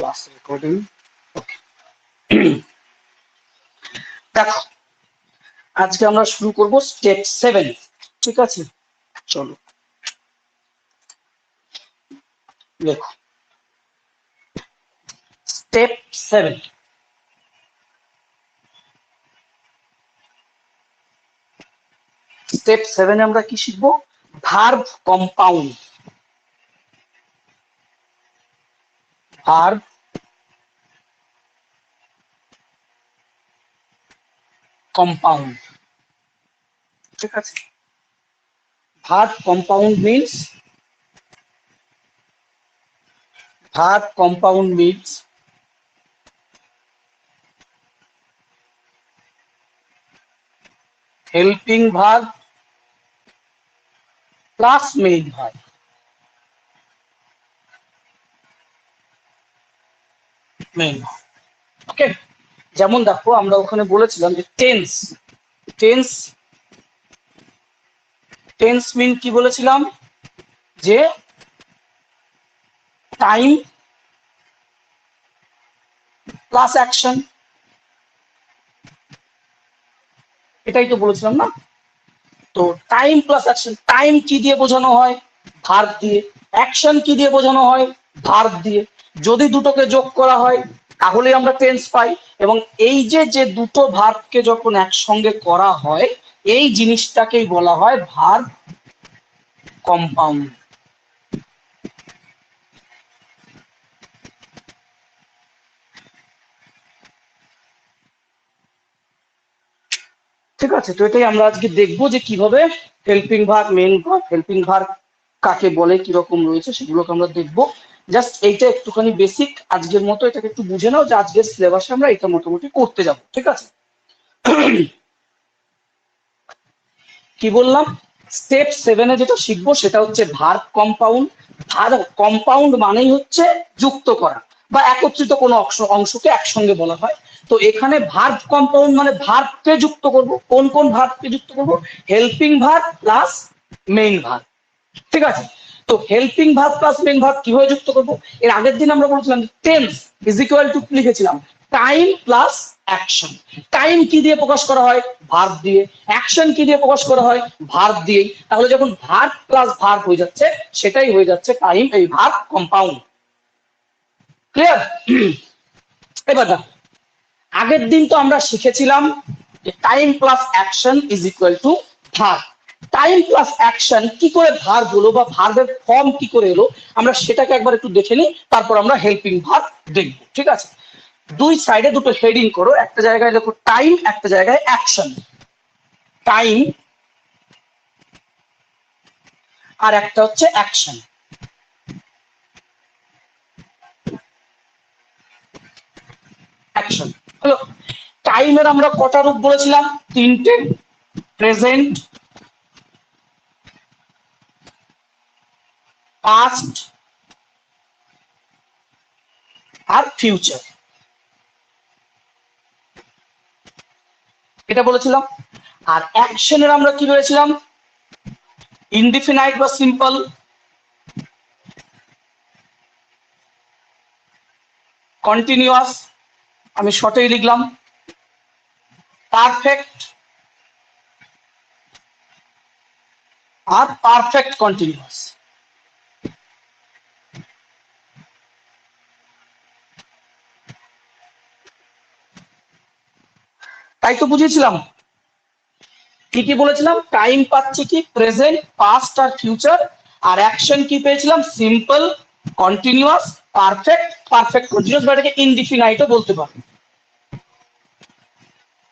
Class recording. দেখো আজকে আমরা শুরু করব স্টেপ 7। ঠিক আছে, চলো দেখো স্টেপ 7। স্টেপ 7 আমরা কি শিখবো? Verb compound. Verb compound. ঠিক আছে, verb compound means helping verb plus main verb। Main, okay. যেমন দেখো আমরা ওখানে বলেছিলাম যে টেন্স টেন্স টেন্স মিন কি বলেছিলাম? যে টাইম প্লাস অ্যাকশন, এটাই তো বলেছিলাম না? তো টাইম প্লাস অ্যাকশন, টাইম কি দিয়ে বোঝানো হয়? ভার্ব দিয়ে। অ্যাকশন কি দিয়ে বোঝানো হয়? ভার্ব দিয়ে। যদি দুটোকে যোগ করা হয় তাহলে আমরা টেন্স পাই। এবং এই যে যে দুটো ভার্বকে যখন একসঙ্গে করা হয় এই জিনিসটাকেই বলা হয় ভার্ব কম্পাউন্ড। ঠিক আছে, তো এটাই আমরা আজকে দেখবো যে কিভাবে helping verb, main verb, helping verb কাকে বলে, কিরকম রয়েছে সেগুলোকে আমরা দেখবো। জাস্ট এইটা একটুখানি বেসিক আজকের মতো এটাকে একটু বুঝে নাও যে আজকের সিলেবাসে আমরা এটা মোটামুটি করতে যাব। ঠিক আছে, কি বললাম? স্টেপ 7 যেটা শিখবো সেটা হচ্ছে ভার্ব কম্পাউন্ড। ভার্ব কম্পাউন্ড মানেই হচ্ছে যুক্ত করা বা একত্রিত কোনো অংশকে একসঙ্গে বলা হয়। তো এখানে ভার্ব কম্পাউন্ড মানে ভার্বকে যুক্ত করব। কোন কোন ভার্বকে যুক্ত করব? Helping verb plus main verb. ঠিক আছে, তো helping verb plus main verb কিভাবে যুক্ত করব? এর আগের দিন আমরা বলেছিলাম টেন্স ইজ ইকুয়াল টু লিখেছিলাম টাইম প্লাস অ্যাকশন। টাইম কি দিয়ে প্রকাশ করা হয়? ভার্ব দিয়ে। অ্যাকশন কি দিয়ে প্রকাশ করা হয়? ভার্ব দিয়ে। তাহলে যখন ভার্ব প্লাস ভার্ব হয়ে যাচ্ছে সেটাই হয়ে যাচ্ছে টাইম এই ভার্ব কম্পাউন্ড। ক্লিয়ার? এবার দেখো আগের দিন তো আমরা শিখেছিলাম time plus action is equal to verb. Time plus action কি করে ভার্ব হলো বা ভার্বের ফর্ম কি করে এলো আমরা সেটাকে একবার একটু দেখে নিই, তারপর আমরা হেল্পিং ভার্ব দেখবো। ঠিক আছে, দুই সাইডে দুটো হেডিং করো, একটা জায়গায় দেখো টাইম, একটা জায়গায় অ্যাকশন। টাইম আর একটা হচ্ছে অ্যাকশন। অ্যাকশন হলো টাইমের আমরা কটা রূপ বলেছিলাম? তিনটে, প্রেজেন্ট, পাস্ট আর ফিউচার, এটা বলেছিলাম। আর অ্যাকশনের আমরা কি বলেছিলাম? ইনডিফিনাইট বা সিম্পল, কন্টিনিউয়াস, আমি শর্টেই লিখলাম, পারফেক্ট আর পারফেক্ট কন্টিনিউয়াস। তাই তো বুঝিয়েছিলাম। কি কি বলেছিলাম? টাইম পাচ্ছি কি প্রেজেন্ট, পাস্ট আর ফিউচার। আর অ্যাকশন কি পেয়েছিলাম? Simple, continuous, perfect, perfect continuous বা এটাকে ইনডিফিনাইটও বলতে পারো,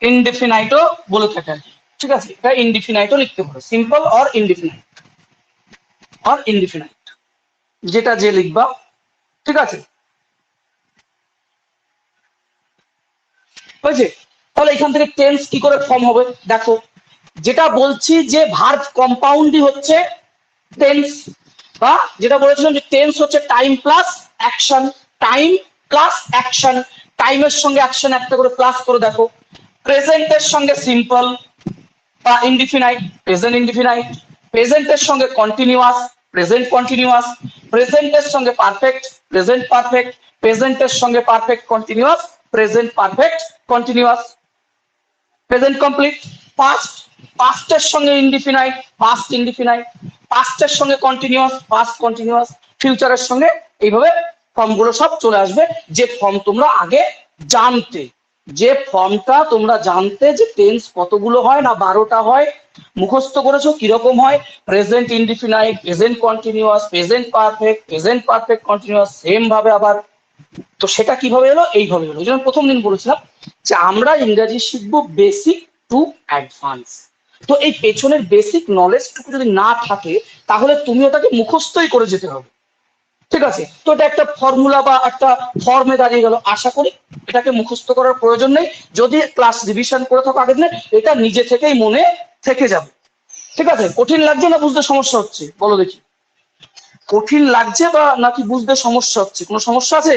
ইনডিফিনাইটও বলে থাকে। ঠিক আছে, এটা ইনডিফিনাইটও লিখতে পারো, সিম্পল অর ইনডিফিনাইট যেটা যে লিখবা। ঠিক আছে, হয়েছে? তাহলে এখান থেকে টেন্স কি করে ফর্ম হবে দেখো, যেটা বলছি যে ভার্ব কম্পাউন্ডই হচ্ছে টেন্স, বা যেটা বলেছিলাম যে টেন্স হচ্ছে time plus action. Time plus action, টাইমের সঙ্গে অ্যাকশন একটা করে প্লাস করে দেখো। প্রেজেন্টের সঙ্গে সিম্পল বা ইনডিফিনাইট, প্রেজেন্ট ইনডিফিনাইট। প্রেজেন্টের সঙ্গে কন্টিনিউয়াস, প্রেজেন্ট কন্টিনিউয়াস, প্রেজেন্টের সঙ্গে পারফেক্ট, প্রেজেন্ট পারফেক্ট, প্রেজেন্টের সঙ্গে perfect continuous, present perfect continuous, present complete, past, পাস্টের সঙ্গে ইনডিফিনাইট, পাস্ট ইনডিফিনাইট, পাস্টের সঙ্গে কন্টিনিউয়াস, পাস্ট কন্টিনিউয়াস, ফিউচারের সঙ্গে এইভাবে ফর্মগুলো সব চলে আসবে। যে ফর্ম তোমরা আগে জানতে, যে ফর্মটা তোমরা জানতে যে টেন্স কতগুলো হয়, না 12টা হয়, মুখস্থ করেছো কিরকম হয়, present indefinite, present continuous, present perfect, present perfect continuous, same ভাবে আবার। তো সেটা কিভাবে এলো? এইভাবে এলো। যেমন প্রথম দিন বলেছিলাম যে আমরা ইংরেজি শিখবো বেসিক টু অ্যাডভান্স। তো এই পেছনের বেসিক নলেজটুকু যদি না থাকে তাহলে তুমি ওটাকে মুখস্থই করে যেতে হবে, ঠিক আছে? তো এটা একটা ফর্মুলা বা একটা ফর্মে দাঁড়িয়ে গেল। আশা করি এটাকে মুখস্থ করার প্রয়োজন নেই। যদি ক্লাস রিভিশন করে থাকো আগের দিনে, এটা নিজে থেকেই মনে থেকে যাবে, ঠিক আছে? কঠিন লাগছে না বুঝতে সমস্যা হচ্ছে? বলো দেখি, কঠিন লাগছে বা নাকি বুঝতে সমস্যা হচ্ছে? কোনো সমস্যা আছে?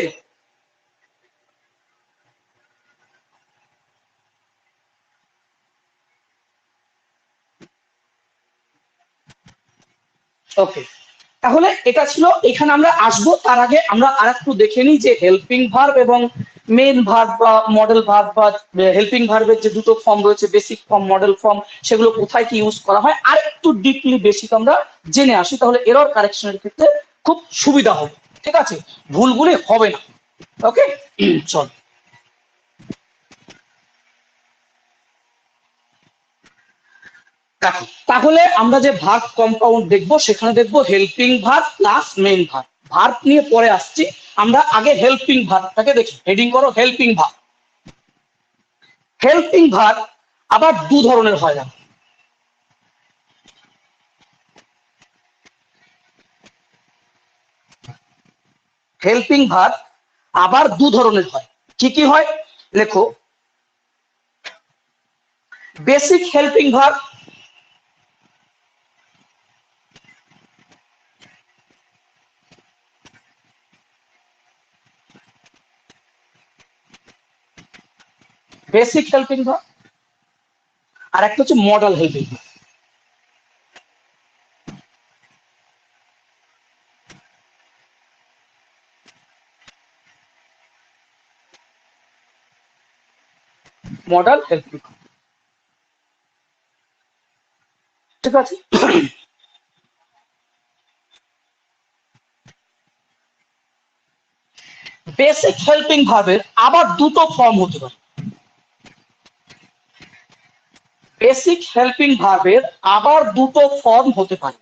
ওকে, তাহলে এটা ছিল। এখানে আমরা আসবো, তার আগে আমরা আরেকটু দেখে নিই যে হেল্পিং ভার্ব এবং মেন ভার্ব বা মডেল ভার্ব বা হেল্পিং ভার্বের যে দুটো ফর্ম রয়েছে, বেসিক ফর্ম, মডেল ফর্ম, সেগুলো কোথায় কি ইউজ করা হয় আর একটু ডিপলি বেসিক আমরা জেনে আসি, তাহলে এরর কারেকশনের ক্ষেত্রে খুব সুবিধা হবে, ঠিক আছে? ভুলগুলি হবে না। ওকে, চল। দেখো, তাহলে আমরা যে ভার্ব কম্পাউন্ড দেখবো সেখানে দেখবো helping verb plus main verb. Verb নিয়ে পরে আসছি, আমরা আগে হেল্পিং ভার্বটাকে দেখি। হেডিং করো হেল্পিং ভার্ব। হেল্পিং ভার্ব আবার দু ধরনের হয় না। হেল্পিং ভার্ব আবার দু ধরনের হয়। কি কি হয় লেখো? Basic helping verb, basic helping verb, আর একটা হচ্ছে model helping verb. Model helping, ঠিক আছে? বেসিক হেল্পিং ভার্বের আবার দুটো ফর্ম হতে পারে। বেসিক হেল্পিং ভার্বের আবার দুটো ফর্ম হতে পারে।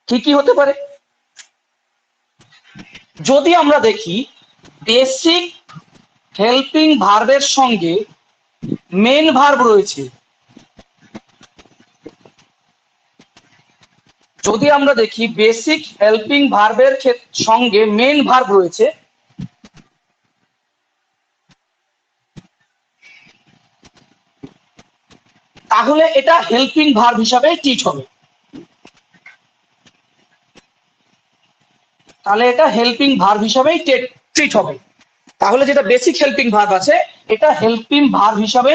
কি কি হতে পারে? যদি আমরা দেখি বেসিক হেল্পিং ভার্বের সঙ্গে মেন ভার্ব রয়েছে, যদি আমরা দেখি বেসিক হেল্পিং ভার্বের সঙ্গে মেন ভার্ব রয়েছে, তাহলে এটা হেল্পিং ভার্ব হিসাবে ট্রিট হবে। তাহলে এটা হেল্পিং ভার্ব হিসাবেই ট্রিট হবে। তাহলে যেটা বেসিক হেল্পিং ভার্ব আছে এটা হেল্পিং ভার্ব হিসাবে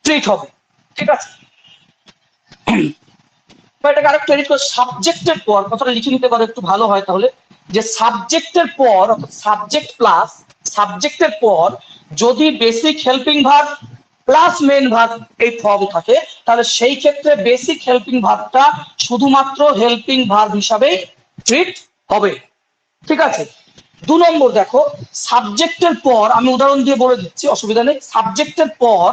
ট্রিট হবে, ঠিক আছে? এটাকে আরেকটু এডিট করে সাবজেক্টের পর কথাটা লিখে নিতে পারে একটু ভালো হয়। তাহলে যে সাবজেক্টের পর, সাবজেক্ট প্লাস সাবজেক্টের পর যদি basic helping verb plus main verb এই ফর্ম থাকে, তাহলে সেই ক্ষেত্রে বেসিক হেল্পিং ভার্বটা শুধুমাত্র হেল্পিং ভার্ব হিসাবে ট্রিট হবে, ঠিক আছে? 2 নম্বর দেখো, সাবজেক্টের পর আমি উদাহরণ দিয়ে বলে দিচ্ছি, অসুবিধা নেই। সাবজেক্টের পর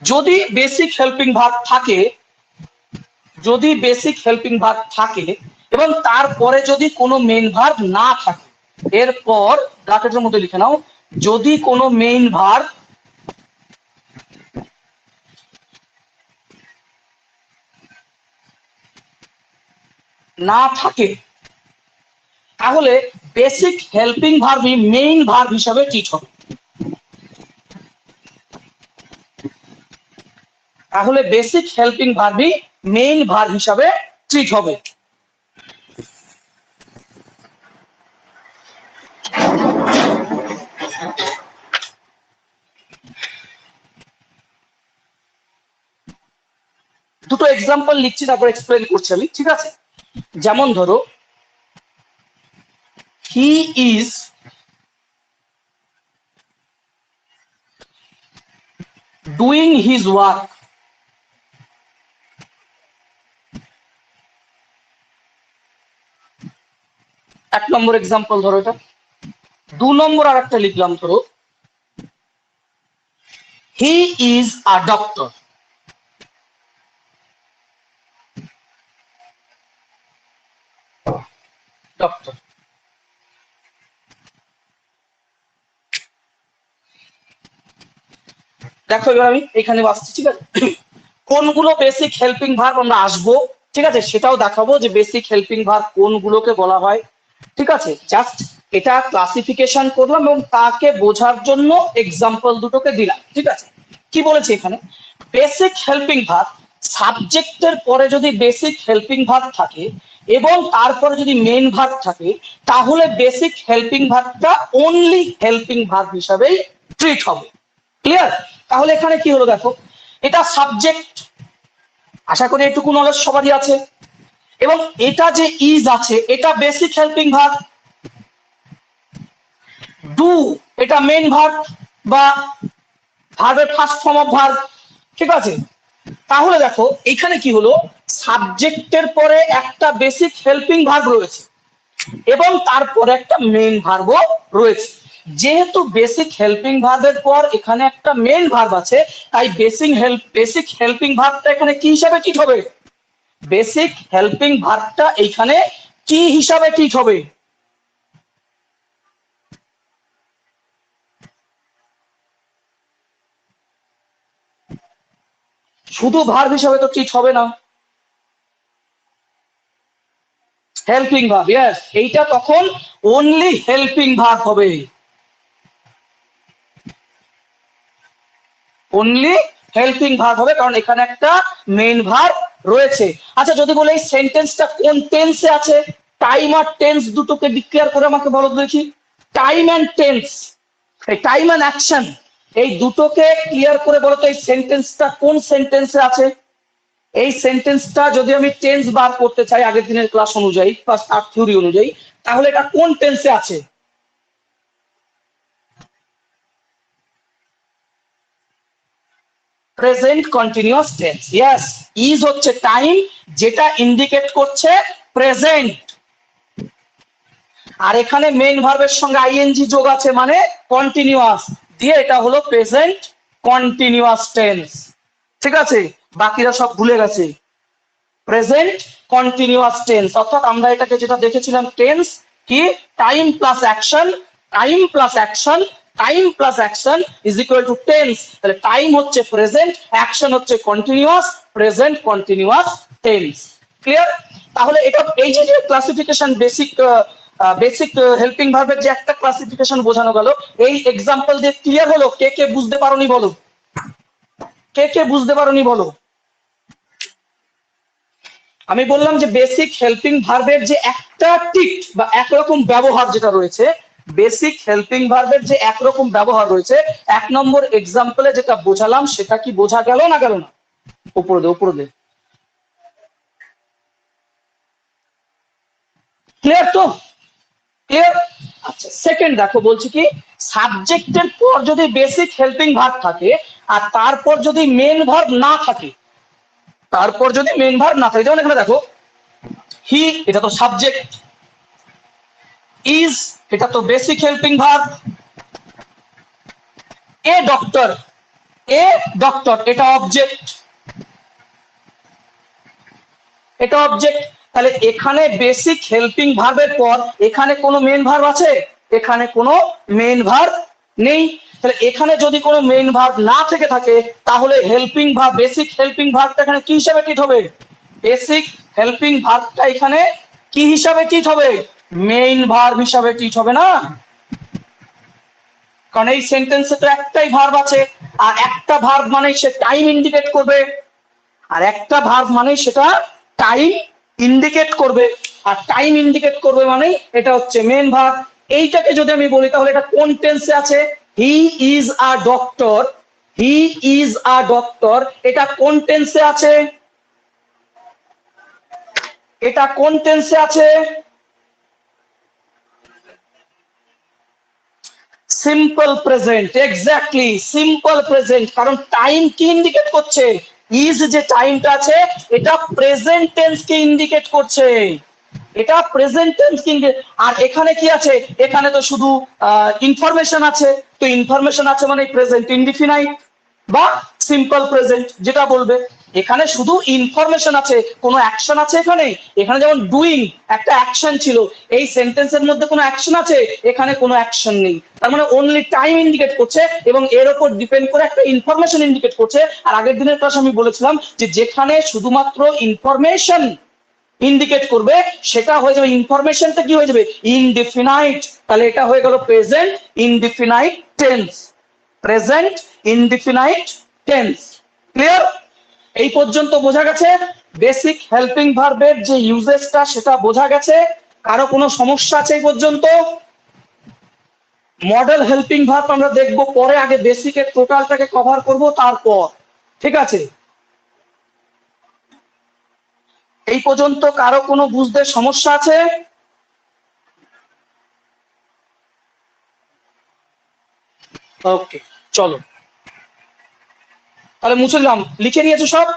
যদি বেসিক হেল্পিং ভার্ব থাকে, যদি বেসিক হেল্পিং ভার্ব থাকে এবং তারপরে যদি কোনো মেইন ভার্ব না থাকে, এরপর ব্র্যাকেটের মধ্যে লিখে নাও, যদি কোনো মেইন ভার্ব না থাকে, তাহলে বেসিক হেল্পিং ভার্বই মেইন ভার্ব হিসাবে ট্রিট হবে। তাহলে বেসিক হেল্পিং ভার্বই মেইন ভার্ব হিসাবে ট্রিট হবে। দুটো এক্সাম্পল লিখছি, তারপর এক্সপ্লেন করছি আমি, ঠিক আছে? যেমন ধরো he is doing his work, এক নম্বর এক্সাম্পল ধরো এটা। 2 নম্বর আর একটা লিখলাম, ধরো he is a doctor, doctor. দেখো এবার আমি এখানে আসছি, ঠিক আছে? কোনগুলো বেসিক হেল্পিং ভার্ব আমরা আসবো, ঠিক আছে, সেটাও দেখাবো যে বেসিক হেল্পিং ভার্ব কোনগুলোকে বলা হয়, ঠিক আছে? জাস্ট এটা ক্লাসিফিকেশন করলাম এবং তাকে বোঝার জন্য এক্সাম্পল দুটোকে দিলাম, ঠিক আছে? কি বলেছে এখানে, বেসিক হেল্পিং ভার্ব সাবজেক্টের পরে যদি বেসিক হেল্পিং ভার্ব থাকে এবং তারপরে যদি মেইন ভার্ব থাকে, তাহলে বেসিক হেল্পিং ভার্বটা অনলি হেল্পিং ভার্ব হিসাবেই ট্রিট হবে। ক্লিয়ার? তাহলে এখানে কি হলো দেখো, এটা সাবজেক্ট, আশা করি এটুকু নলেজ সবারই আছে, এবং এটা যে ইজ আছে এটা বেসিক হেল্পিং ভার্ব, ডু এটা মেইন ভার্ব বা ভার্বের ফার্স্ট ফর্ম অফ ভার্ব, ঠিক আছে? তাহলে দেখো এখানে কি হলো, সাবজেক্টের পরে একটা বেসিক হেল্পিং ভার্ব রয়েছে এবং তারপরে একটা মেইন ভার্বও রয়েছে। যেহেতু বেসিক হেল্পিং ভার্বের পর এখানে একটা মেইন ভার্ব আছে, তাই বেসিক হেল্পিং ভার্বটা এখানে কি হিসাবে ট্রিট হবে, বেসিক হেল্পিং ভার্বটা এইখানে কি হিসাবে ট্রিট হবে, শুধু ভার্ব হিসাবে তো ট্রিট হবে না, হেল্পিং ভার্ব। ইয়েস, এইটা তখন অনলি হেল্পিং ভার্ব হবে, অনলি হেল্পিং ভার্ব হবে, কারণ এখানে একটা মেইন ভার্ব রয়েছে। আচ্ছা, যদি বলে এই সেন্টেন্সটা কোন টেন্সে আছে, টাইম আর টেন্স দুটোকে ডিক্লেয়ার করে আমাকে বলো দেখি। টাইম এন্ড টেন্স, এই টাইম এন্ড অ্যাকশন, এই দুটোকে ক্লিয়ার করে বলো তো এই সেন্টেন্সটা কোন সেন্টেন্সে আছে। এই সেন্টেন্সটা যদি আমি টেন্স বার করতে চাই আগের দিনের ক্লাস অনুযায়ী বা তার থিওরি অনুযায়ী, তাহলে এটা কোন টেন্সে আছে, present continuous tense. Yes, is হচ্ছে টাইম যেটা ইন্ডিকেট করছে প্রেজেন্ট, আর এখানে মেইন ভার্বের সঙ্গে আইএনজি যোগ আছে মানে কন্টিনিউয়াস, দিয়ে এটা হলো প্রেজেন্ট কন্টিনিউয়াস টেন্স, ঠিক আছে? বাকিরা সব ভুলে গেছে, প্রেজেন্ট কন্টিনিউয়াস টেন্স, অর্থাৎ আমরা এটাকে যেটা দেখেছিলাম টেন্স কি, time plus action, time plus action, time plus action is equal to tense. তাহলে টাইম হচ্ছে প্রেজেন্ট, অ্যাকশন হচ্ছে continuous, present continuous tense. Clear? তাহলে এটা এই যে ক্লাসিফিকেশন বেসিক হেল্পিং ভার্বের যে একটা ক্লাসিফিকেশন বোঝানো গেল, এই এক্সাম্পল দিয়ে ক্লিয়ার হলো? কে কে বুঝতে পারোনি বলো, কে কে বুঝতে পারোনি বলো? আমি বললাম যে বেসিক হেল্পিং ভার্বের যে একটা টিক বা একরকম ব্যবহার যেটা রয়েছে, বেসিক হেল্পিং ভার্বের যে একরকম ব্যবহার রয়েছে, 1 নম্বর এক্সাম্পলে যেটা বোঝালাম সেটা কি বোঝা গেল না গেল না? উপরে দে, উপরে দে। ক্লিয়ার তো? ক্লিয়ার? আচ্ছা, সেকেন্ড দেখো বলছি কি, সাবজেক্টের পর যদি বেসিক হেল্পিং ভার্ব থাকে আর তারপর যদি মেন ভার্ব না থাকে, তারপর যদি মেন ভার্ব না থাকে, যেমন এখানে দেখো হি, এটা তো সাবজেক্ট, ইজ এটা তো basic helping verb, a doctor, a doctor এটা অবজেক্ট, এটা অবজেক্ট। তাহলে এখানে বেসিক হেল্পিং ভার্বের পর এখানে কোনো মেন ভার্ব আছে, এখানে কোনো মেন ভার্ব নেই। তাহলে এখানে যদি কোনো মেন ভার্ব না থেকে থাকে, তাহলে হেল্পিং ভার্ব, বেসিক হেল্পিং ভার্বটা এখানে কি হিসাবে ট্রিট হবে, বেসিক হেল্পিং ভার্বটা এখানে কি হিসাবে ট্রিট হবে, মেইন ভার্ব হিসাবে ট্রিট হবে না? কারণ এই সেন্টেন্সে তো একটাই ভার্ব আছে, আর একটা ভার্ব মানে সে টাইম ইন্ডিকেট করবে, আর একটা ভার্ব মানে সেটা টাইম ইন্ডিকেট করবে, আর টাইম ইন্ডিকেট করবে মানে এটা হচ্ছে মেন ভার্ব। এইটাকে যদি আমি বলি তাহলে এটা কোন টেন্সে আছে, he is a doctor, he is a doctor এটা কোন টেন্সে আছে, এটা কোন টেন্সে আছে? Simple present, exactly simple present. কারণ টাইম কি ইন্ডিকেট করছে? ইজ যে টাইমটা আছে এটা প্রেজেন্ট টেন্স কে ইন্ডিকেট করছে, এটা প্রেজেন্ট টেন্স কে। আর এখানে কি আছে? এখানে তো শুধু ইনফরমেশন আছে, তো ইনফরমেশন আছে মানে প্রেজেন্ট ইনডিফিনাইট বা সিম্পল প্রেজেন্ট যেটা বলবে। এখানে শুধু ইনফরমেশন আছে, কোনো অ্যাকশন আছে এখানে? এখানে যেমন ডুইং একটা অ্যাকশন ছিল, এই সেন্টেন্সের মধ্যে কোনো অ্যাকশন আছে? এখানে কোনো অ্যাকশন নেই। তার মানে অনলি টাইম ইন্ডিকেট করছে এবং এর উপর ডিপেন্ড করে একটা ইনফরমেশন ইন্ডিকেট করছে। আর আগের দিনের ক্লাস আমি বলেছিলাম যে যেখানে শুধুমাত্র ইনফরমেশন ইন্ডিকেট করবে সেটা হয়ে যাবে, ইনফরমেশনটা কি হয়ে যাবে? ইনডিফিনাইট। তাহলে এটা হয়ে গেল present indefinite tense, present indefinite tense. Clear? এই পর্যন্ত বোঝা গেছে? বেসিক হেল্পিং ভার্বের যে ইউজেসটা সেটা বোঝা গেছে? কারো কোনো সমস্যা আছে এই পর্যন্ত? মডেল হেল্পিং ভার্ব আমরা দেখবো পরে, আগে বেসিকের টোটালটাকে কভার করব তারপর। ঠিক আছে? এই পর্যন্ত কারো কোনো বুঝতে সমস্যা আছে? ওকে, চলো তাহলে মুছে দিলাম। লিখে নিয়েছো সব?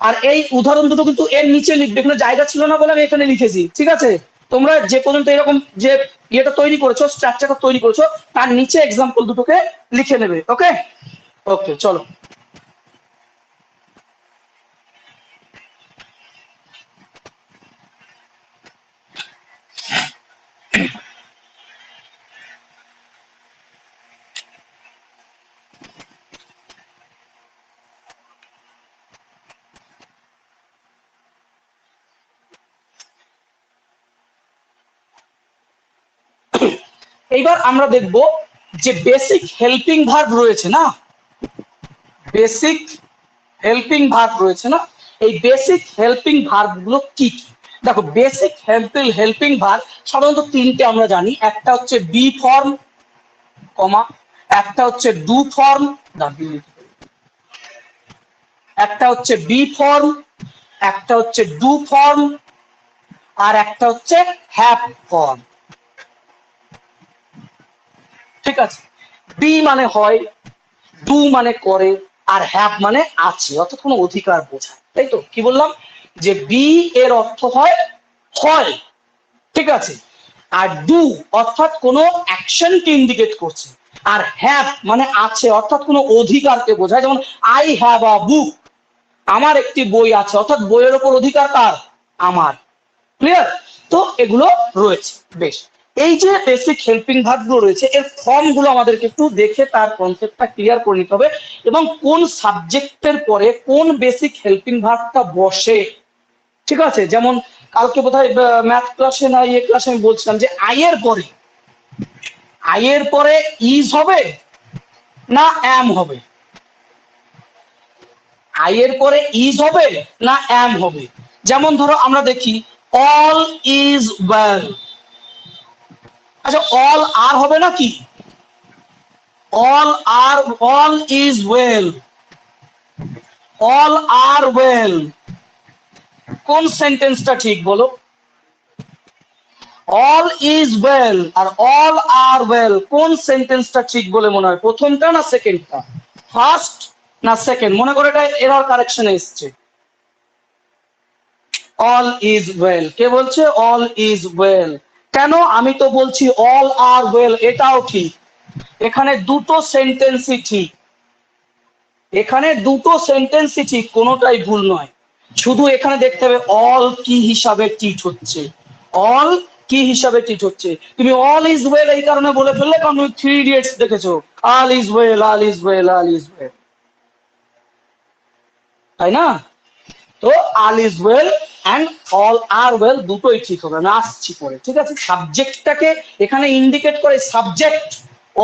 আর এই উদাহরণ দুটো কিন্তু এর নিচে লিখবে, এখানে জায়গা ছিল না বলে আমি এখানে লিখেছি। ঠিক আছে? তোমরা যে পর্যন্ত এরকম যে ইয়েটা তৈরি করেছো, স্ট্রাকচারটা তৈরি করেছো, তার নিচে এক্সাম্পল দুটোকে লিখে নেবে। ওকে ওকে, চলো। এইবার আমরা দেখব যে বেসিক হেল্পিং ভার্ব রয়েছে না, বেসিক হেল্পিং ভার্ব রয়েছে না, এই বেসিক হেল্পিং ভার্ব গুলো কি কি? দেখো, বেসিক হেল্পিং ভার্ব সাধারণত তিনটে আমরা জানি। একটা হচ্ছে বি ফর্ম, কমা, একটা হচ্ছে ডু ফর্ম, একটা হচ্ছে বি ফর্ম, একটা হচ্ছে ডু ফর্ম, আর একটা হচ্ছে হ্যাভ ফর্ম। ঠিক আছে? বি মানে হয়, ডু মানে করে, আর হ্যাভ মানে আছে, অর্থাৎ কোনো অধিকার বোঝায়। তাই তো? কি বললাম? যে বি এর অর্থ হয় হয়, ঠিক আছে, আর ডু অর্থাৎ কোনো অ্যাকশনকে ইন্ডিকেট করছে, আর হ্যাভ মানে আছে অর্থাৎ কোনো অধিকারকে বোঝায়। যেমন আই হ্যাভ আ বুক, আমার একটি বই আছে, অর্থাৎ বইয়ের ওপর অধিকার কার? আমার। ক্লিয়ার? তো এগুলো রয়েছে। বেশ, এই যে বেসিক হেল্পিং ভার্ব গুলো রয়েছে এর ফর্ম গুলো আমাদেরকে একটু দেখে তার কনসেপ্টটা ক্লিয়ার করে নিতে হবে, এবং কোন সাবজেক্টের পরে কোন বেসিক হেল্পিং ভার্বটা বসে। ঠিক আছে? যেমন কালকে বোধহয় ম্যাথ ক্লাসে না ইয়ে ক্লাসে আমি বলছিলাম যে আই এর পরে ইজ হবে না অ্যাম হবে? আই এর পরে ইজ হবে না অ্যাম হবে? যেমন ধরো আমরা দেখি অল ইজ ওয়েল। আচ্ছা, অল আর হবে না কি? All are, all is well, all are well, কোন সেন্টেন্সটা ঠিক বলো? অল ইজ ওয়েল আর অল আর ওয়েল কোন সেন্টেন্সটা ঠিক বলে মনে হয়? প্রথমটা না সেকেন্ডটা? ফার্স্ট না সেকেন্ড? মনে করো এটা এরর কারেকশনে এসছে। অল ইজ ওয়েল, কে বলছে অল ইজ ওয়েল? কেন? আমি তো বলছি অল আর ওয়েল, এটাও ঠিক। এখানে দুটো সেন্টেন্সই ঠিক, এখানে দুটো সেন্টেন্সই ঠিক, কোনোটাই ভুল নয়। শুধু এখানে দেখতে হবে অল কি হিসাবে ট্রিট হচ্ছে, অল কি হিসাবে ট্রিট হচ্ছে। তুমি অল ইজ ওয়েল এই কারণে বলে ফেললে কারণ তুমি থ্রি ইডিয়টস দেখেছো, all is well, all is well, all is well, তাই না? তো all is well and all are well দুটোই ঠিক হবে। আমি আসছি পরে। ঠিক আছে? সাবজেক্টটাকে এখানে ইন্ডিকেট করে, সাবজেক্ট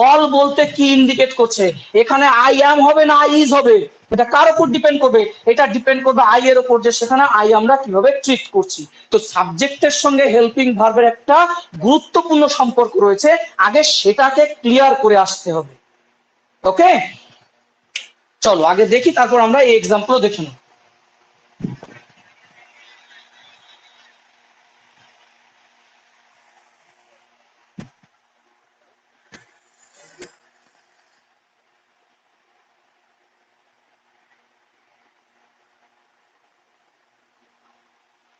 অল বলতে কি ইন্ডিকেট করছে? এখানে আই অ্যাম হবে না আই ইজ হবে? এটা কার উপর ডিপেন্ড করবে? এটা ডিপেন্ড করবে আই এর উপর, যে সেখানে আই আমরা কিভাবে ট্রিট করছি। তো সাবজেক্টের সঙ্গে হেল্পিং ভার্বের একটা গুরুত্বপূর্ণ সম্পর্ক রয়েছে, আগে সেটাকে ক্লিয়ার করে আসতে হবে। ওকে, চলো আগে দেখি, তারপর আমরা এই এক্সাম্পল দেখে নেব।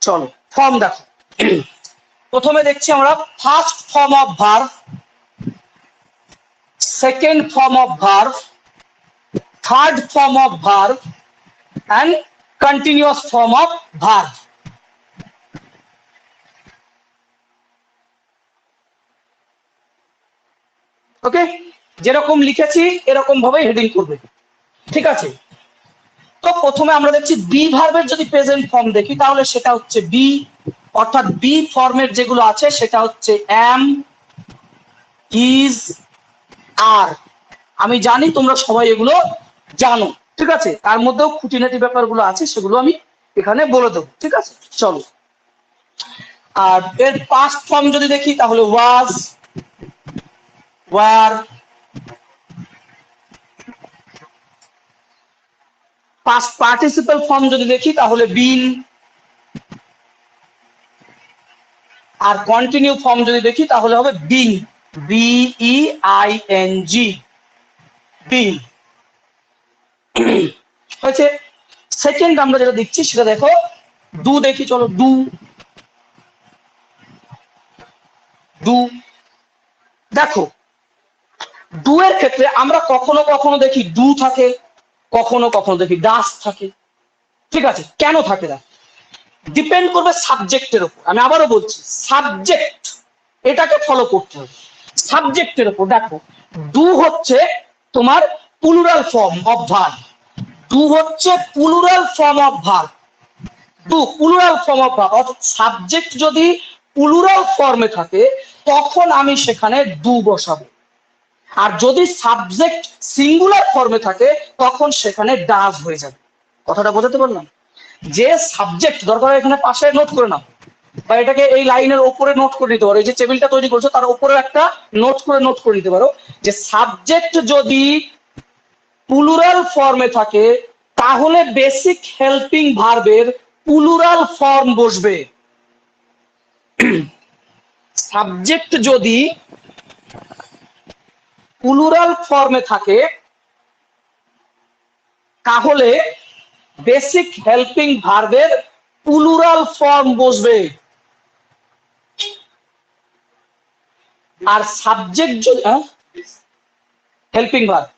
চলো ফর্ম দেখো। প্রথমে দেখছি আমরা first form of verb, second form of verb, third form of verb and continuous form of verb. ওকে, যেরকম লিখেছি এরকম ভাবে হেডিং করবে, ঠিক আছে। তো প্রথমে আমরা দেখছি বি ভার্বের যদি প্রেজেন্ট ফর্ম দেখি তাহলে সেটা হচ্ছে বি, অর্থাৎ বি ফর্মের যেগুলো আছে সেটা হচ্ছে এম, ইজ, আর। আমি জানি তোমরা সবাই এগুলো জানো, ঠিক আছে। তার মধ্যেও খুঁটিনাটি ব্যাপারগুলো আছে, সেগুলো আমি এখানে বলে দেবো, ঠিক আছে। চলো, আর এর পাস্ট ফর্ম যদি দেখি তাহলে ওয়াজ, ওয়ার। পাস্ট পার্টিসিপল ফর্ম যদি দেখি তাহলে বিন, আর কন্টিনিউ ফর্ম যদি দেখি তাহলে হবে বিং, BEING, বিং। হয়েছে। সেকেন্ড আমরা যেটা দেখছি সেটা দেখো, ডু দেখি, চলো ডু, ডু। দেখো ডু এর ক্ষেত্রে আমরা কখনো কখনো দেখি ডু থাকে, কখনো কখনো দেখি ডাস থাকে, ঠিক আছে। কেন থাকে না, ডিপেন্ড করবে সাবজেক্টের উপর। আমি আবারও বলছি, সাবজেক্ট এটাকে ফলো করতে হবে সাবজেক্টের উপর। দেখো ডু হচ্ছে তোমার plural form of verb, do হচ্ছে plural form of verb, do plural form of verb. অর্থাৎ সাবজেক্ট যদি প্লুরাল ফর্মে থাকে তখন আমি সেখানে ডু বসাবো, আর যদি সাবজেক্ট সিঙ্গুলার ফর্মে থাকে তখন সেখানে ডাজ হয়ে যাবে। কথাটা বোঝাতে পারলাম? যে সাবজেক্ট দরকার এখানে পাশে নোট করে নাও, বা এটাকে এই লাইনের ওপরে নোট করে নিতে পারো, এই যে টেবিলটা তৈরি করছো তার উপরে একটা নোট করে নিতে পারো, যে সাবজেক্ট যদি প্লুরাল ফর্মে থাকে তাহলে বেসিক হেল্পিং ভার্বের প্লুরাল ফর্ম বসবে। সাবজেক্ট যদি প্লুরাল ফর্মে থাকে তাহলে বেসিক হেল্পিং ভার্বের প্লুরাল ফর্ম বসবে, আর সাবজেক্ট যদি হেল্পিং ভার্ব,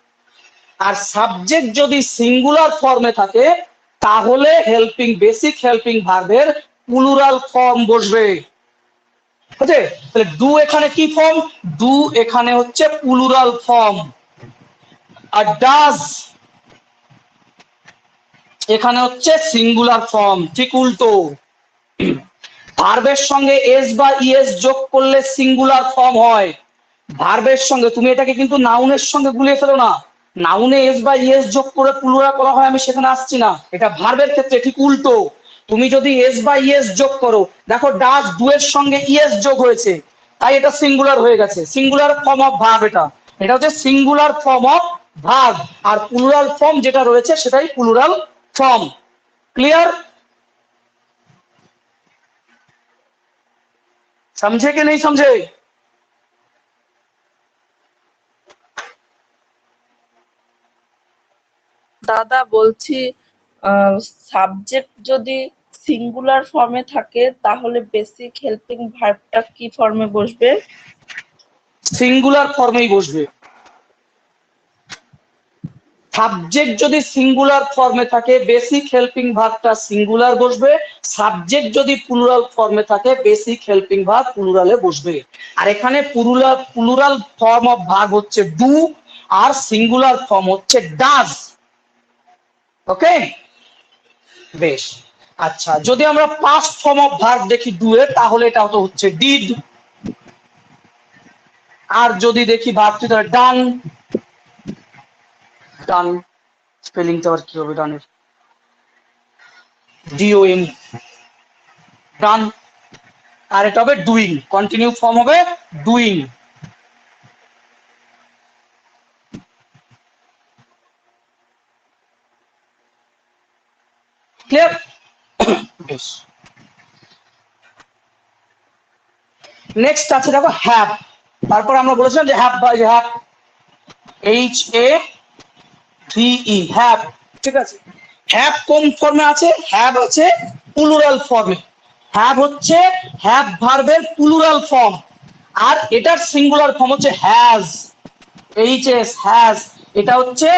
আর সাবজেক্ট যদি সিঙ্গুলার ফর্মে থাকে তাহলে বেসিক হেল্পিং ভার্বের প্লুরাল ফর্ম বসবে। বুঝলে? তাহলে ডু এখানে কি ফর্ম, ডু এখানে হচ্ছে প্লুরাল ফর্ম, আর ডাজ এখানে হচ্ছে সিঙ্গুলার ফর্ম, ঠিক উল্টো। ভার্বের সঙ্গে এস বা ইএস যোগ করলে সিঙ্গুলার ফর্ম হয়। ভার্বের সঙ্গে, তুমি এটাকে কিন্তু নাউনের সঙ্গে গুলিয়ে ফেলো না, নাউনে এস বা ইএস যোগ করে প্লুরাল করা হয়, আমি সেখানে আসছি না। এটা ভার্বের ক্ষেত্রে ঠিক উল্টো। তুমি যদি এস বা ইএস যোগ করো, দেখো ডাজ ডু এর সঙ্গে ইএস যোগ হয়েছে তাই এটা সিঙ্গুলার হয়ে গেছে, সিঙ্গুলার ফর্ম অফ ভার্ব। এটা হচ্ছে সিঙ্গুলার ফর্ম অফ ভার্ব, আর প্লুরাল ফর্ম যেটা রয়েছে সেটাই প্লুরাল ফর্ম। क्लियर? समझे कि नहीं समझे? দাদা বলছি, সাবজেক্ট যদি সিঙ্গুলার ফর্মে থাকে তাহলে বেসিক হেল্পিং ভার্বটা কি ফর্মে বসবে? সিঙ্গুলার ফর্মেই বসবে। সাবজেক্ট যদি সিঙ্গুলার ফর্মে থাকে বেসিক হেল্পিং ভার্বটা সিঙ্গুলার বসবে, সাবজেক্ট যদি প্লুরাল ফর্মে থাকে বেসিক হেল্পিং ভার্ব প্লুরালে বসবে। আর এখানে প্লুরাল ফর্ম অফ ভার্ব হচ্ছে ডু, আর সিঙ্গুলার ফর্ম হচ্ছে ডাজ। ওকে, বেশ। আচ্ছা, যদি আমরা পাস্ট ফর্ম অফ ভার্ব দেখি ডু এর তাহলে এটা হচ্ছে ডিড, আর যদি দেখি ভার্বটি তাহলে ডান। ডান স্পেলিংটা আবার কি হবে ডানের? DON, ডান। আর এটা হবে ডুইং, কন্টিনিউ ফর্ম হবে ডুইং। ক্লিয়ার? বেশ। নেক্সট আছে দেখো হ্যাভ। তারপর আমরা বলেছিলাম যে have by have, HAVE, have, ঠিক আছে। হ্যাভ কোন ফর্মে আছে? হ্যাভ আছে প্লুরাল ফর্মে। হ্যাভ হচ্ছে হ্যাভ ভার্বের প্লুরাল ফর্ম, আর এটার সিঙ্গুলার ফর্ম হচ্ছে হ্যাজ, এইচএস হ্যাজ, এটা হচ্ছে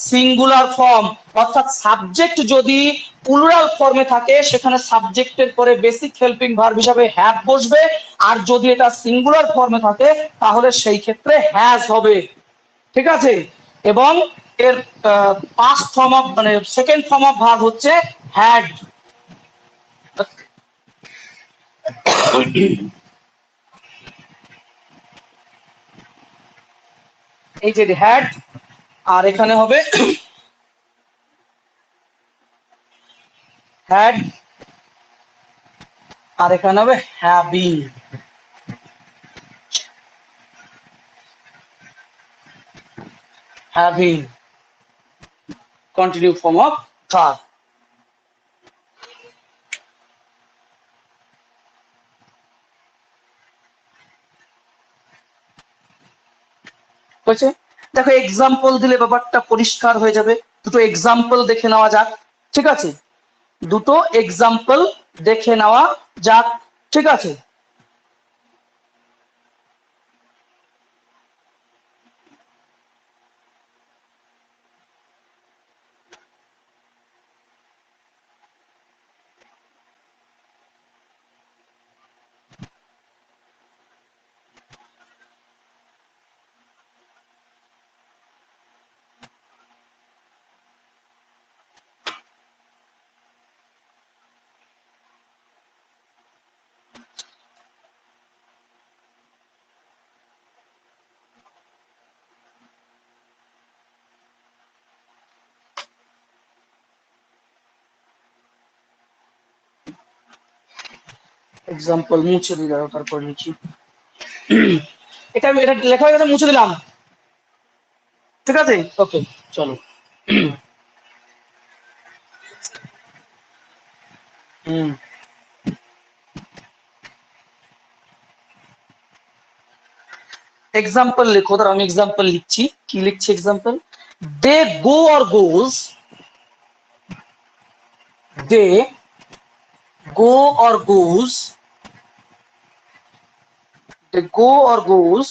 সিঙ্গুলার ফর্ম। অর্থাৎ সাবজেক্ট যদি প্লুরাল ফর্মে থাকে সেখানে সাবজেক্টের পরে বেসিক হেল্পিং ভার্ব হিসাবে হ্যাভ বসবে, আর যদি এটা সিঙ্গুলার ফর্মে থাকে তাহলে সেই ক্ষেত্রে হ্যাজ হবে, ঠিক আছে। এবং এর পাস্ট ফর্ম অফ মানে সেকেন্ড ফর্ম অফ ভার্ব হচ্ছে হ্যাড। এই যে হ্যাড, আর এখানে হবে হ্যাড, আর এখানে হবে having. Having continue form of verb. হয়েছে? দেখো এক্সাম্পল দিলে ব্যাপারটা পরিষ্কার হয়ে যাবে। দুটো এক্সাম্পল দেখে নেওয়া যাক, ঠিক আছে? দুটো এক্সাম্পল দেখে নেওয়া যাক, ঠিক আছে? এক্সাম্পল মুছে দিলাম, তারপর লিখি। এটা এটা লেখা হয়ে গেছে, মুছে দিলাম, ঠিক আছে? ওকে, চলো। হুম, এক্সাম্পল লেখো। ধর আমি এক্সাম্পল লিখছি, কি লিখছি example? They go or goes, they go or goes, they go or goes,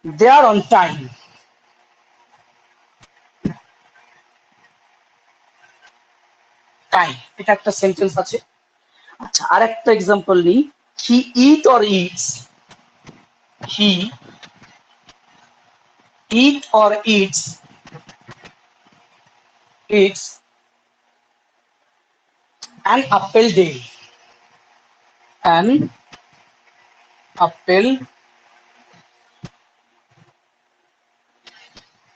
they are on time. Time, এটা একটা সেন্টেন্স আছে। আচ্ছা, আর একটা এক্সাম্পল নিই। He eat or eats, he eat or eats, eats an apple daily, an apple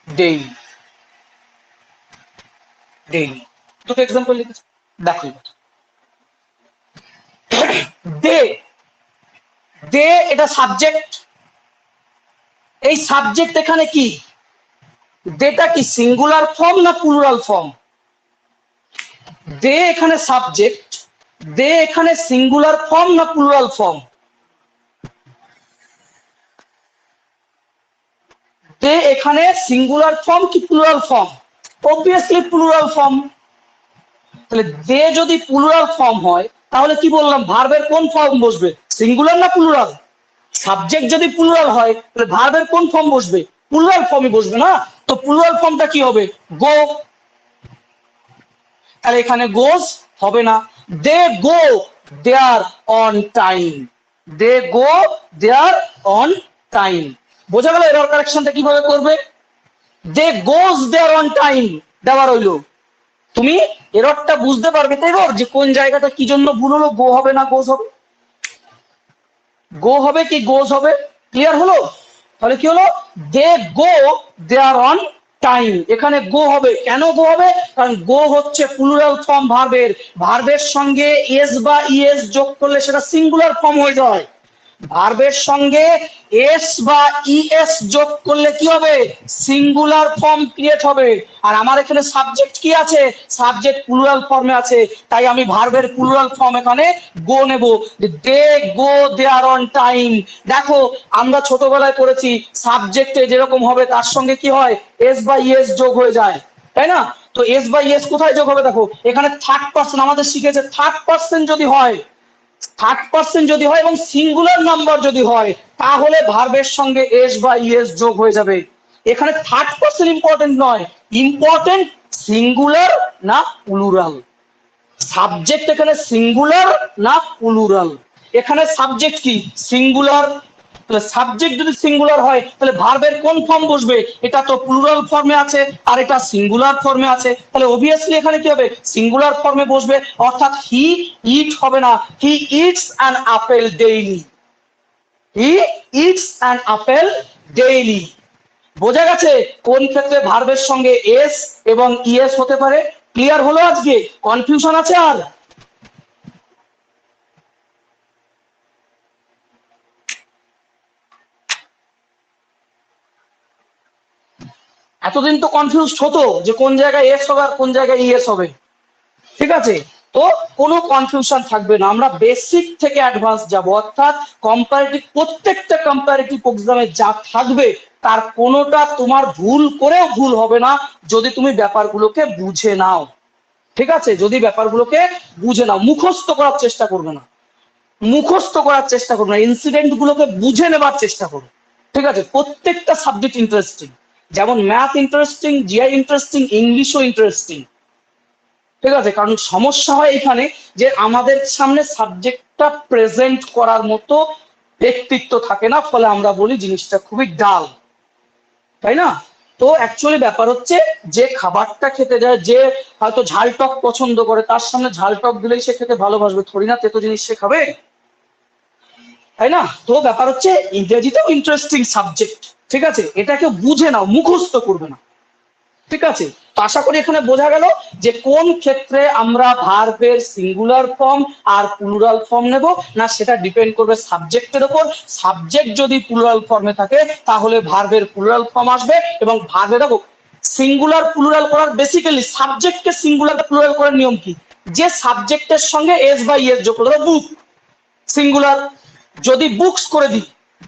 daily, daily। দুটো example লিখেছি, দেখো। দে, দে এটা সাবজেক্ট। এই সাবজেক্ট এখানে কি? দেটা কি সিঙ্গুলার ফর্ম না প্লুরাল ফর্ম? দে এখানে সাবজেক্ট, দে এখানে সিঙ্গুলার ফর্ম না প্লুরাল ফর্ম? দে এখানে সিঙ্গুলার ফর্ম কি plural form? Obviously plural form. তাহলে দে যদি প্লুরাল ফর্ম হয় তাহলে কি বললাম, ভার্বের কোন ফর্ম বসবে, সিঙ্গুলার না প্লুরাল? সাবজেক্ট যদি প্লুরাল হয় তাহলে ভার্বের কোন ফর্ম বসবে, প্লুরাল ফর্মই বসবে না? তো প্লুরাল ফর্মটা কি হবে, গো। তাহলে এখানে গোজ হবে না। They go there on time, they go there on time. বোঝা গেল এরর কারেকশনটা কিভাবে করবে? দে গোজ দেয়ার অন টাইম দেওয়া রইলো। তুমি এররটা বুঝতে পারবে তাই যে কোন জায়গাটা কি জন্য ভুল হলো, গো হবে না গোজ হবে, গো হবে কি গোজ হবে। ক্লিয়ার হলো? তাহলে কি হলো, দে গো দেয়ার অন টাইম, এখানে গো হবে। কেন গো হবে? কারণ গো হচ্ছে প্লুরাল ফর্ম ভার্বের, ভার্বের সঙ্গে এস বা ইএস যোগ করলে সেটা সিঙ্গুলার ফর্ম হয়ে যায়। ভার্বের সঙ্গে এস বা ইএস যোগ করলে কি হবে, সিঙ্গুলার ফর্ম ক্রিয়েট হবে। আর আমার এখানে সাবজেক্ট কি আছে, সাবজেক্ট প্লুরাল ফর্মে আছে, তাই আমি ভার্বের প্লুরাল ফর্ম এখানে গো নেব। দে গো দে আর অন টাইম। দেখো আমরা ছোটবেলায় পড়েছি সাবজেক্টে যেরকম হবে তার সঙ্গে কি হয়, এস বা ইএস যোগ হয়ে যায়, তাই না? তো এস বাই এস কোথায় যোগ হবে? দেখো এখানে থার্ড পার্সন আমাদের শিখেছে, থার্ড পার্সন যদি হয়, থার্ড পার্সন যদি হয় এবং সিঙ্গুলার নাম্বার যদি হয়, তাহলে ভার্বের সঙ্গে এস বা ইএস যোগ হয়ে যাবে। এখানে থার্ড পার্সন ইম্পর্টেন্ট নয়, ইম্পর্টেন্ট সিঙ্গুলার না প্লুরাল। সাবজেক্ট এখানে সিঙ্গুলার না প্লুরাল। এখানে সাবজেক্ট কি? সিঙ্গুলার। তাহলে সাবজেক্ট যদি সিঙ্গুলার হয় তাহলে ভার্বের কোন ফর্ম বসবে? এটা তো প্লুরাল ফর্মে আছে আর এটা সিঙ্গুলার ফর্মে আছে, তাহলে অবভিয়াসলি এখানে কি হবে? সিঙ্গুলার ফর্মে বসবে, অর্থাৎ হি ইট হবে না, he eats an apple daily. He eats an apple daily. বোঝা গেছে কোন ক্ষেত্রে ভার্বের সঙ্গে এস এবং ইএস হতে পারে? ক্লিয়ার হলো? আজকে কনফিউশন আছে আর? এতদিন তো কনফিউজ হতো যে কোন জায়গায় এস হবে আর কোন জায়গায় ইএস হবে, ঠিক আছে? তো কোনো কনফিউশন থাকবে না, আমরা বেসিক থেকে অ্যাডভান্স যাব, অর্থাৎ কম্পারেটিভ, প্রত্যেকটা কম্পারেটিভ এক্সামে যা থাকবে তার কোনোটা তোমার ভুল করেও ভুল হবে না যদি তুমি ব্যাপারগুলোকে বুঝে নাও, ঠিক আছে? যদি ব্যাপারগুলোকে বুঝে নাও, মুখস্থ করার চেষ্টা করবে না, মুখস্থ করার চেষ্টা করবে না, ইনসিডেন্ট গুলোকে বুঝে নেবার চেষ্টা করো, ঠিক আছে? প্রত্যেকটা সাবজেক্ট ইন্টারেস্টিং, যেমন ম্যাথ ইন্টারেস্টিং, জিআই ইন্টারেস্টিং, ইংলিশও ইন্টারেস্টিং, ঠিক আছে? কারণ সমস্যা হয় এখানে যে আমাদের সামনে সাবজেক্টটা প্রেজেন্ট করার মতো ব্যক্তিত্ব থাকে না, ফলে আমরা বলি জিনিসটা খুবই ডাল, তাই না? তো অ্যাকচুয়ালি ব্যাপার হচ্ছে যে খাবারটা খেতে যায়, যে হয়তো ঝাল টক পছন্দ করে, তার সামনে ঝাল টক দিলেই সে খেতে ভালোবাসবে, থোড়ি না তেতো জিনিস সে খাবে, তাই না? তো ব্যাপার হচ্ছে ইংরেজিতেও ইন্টারেস্টিং সাবজেক্ট, ঠিক আছে? এটাকে বুঝে নাও, মুখস্থ করবে না, ঠিক আছে? তো আশা করি এখানে বোঝা গেল যে কোন ক্ষেত্রে আমরা ভার্বের সিঙ্গুলার ফর্ম আর প্লুরাল ফর্ম নেব না, সেটা ডিপেন্ড করবে সাবজেক্টের উপর। সাবজেক্ট যদি প্লুরাল ফর্মে থাকে তাহলে ভার্বের প্লুরাল ফর্ম আসবে, এবং ভার্বে দেখো সিঙ্গুলার প্লুরাল করার বেসিক্যালি সাবজেক্টকে সিঙ্গুলার প্লুরাল করার নিয়ম কি? যে সাবজেক্টের সঙ্গে এস বা ইএস যোগ করবে, বুক সিঙ্গুলার, যদি বুকস করে দিই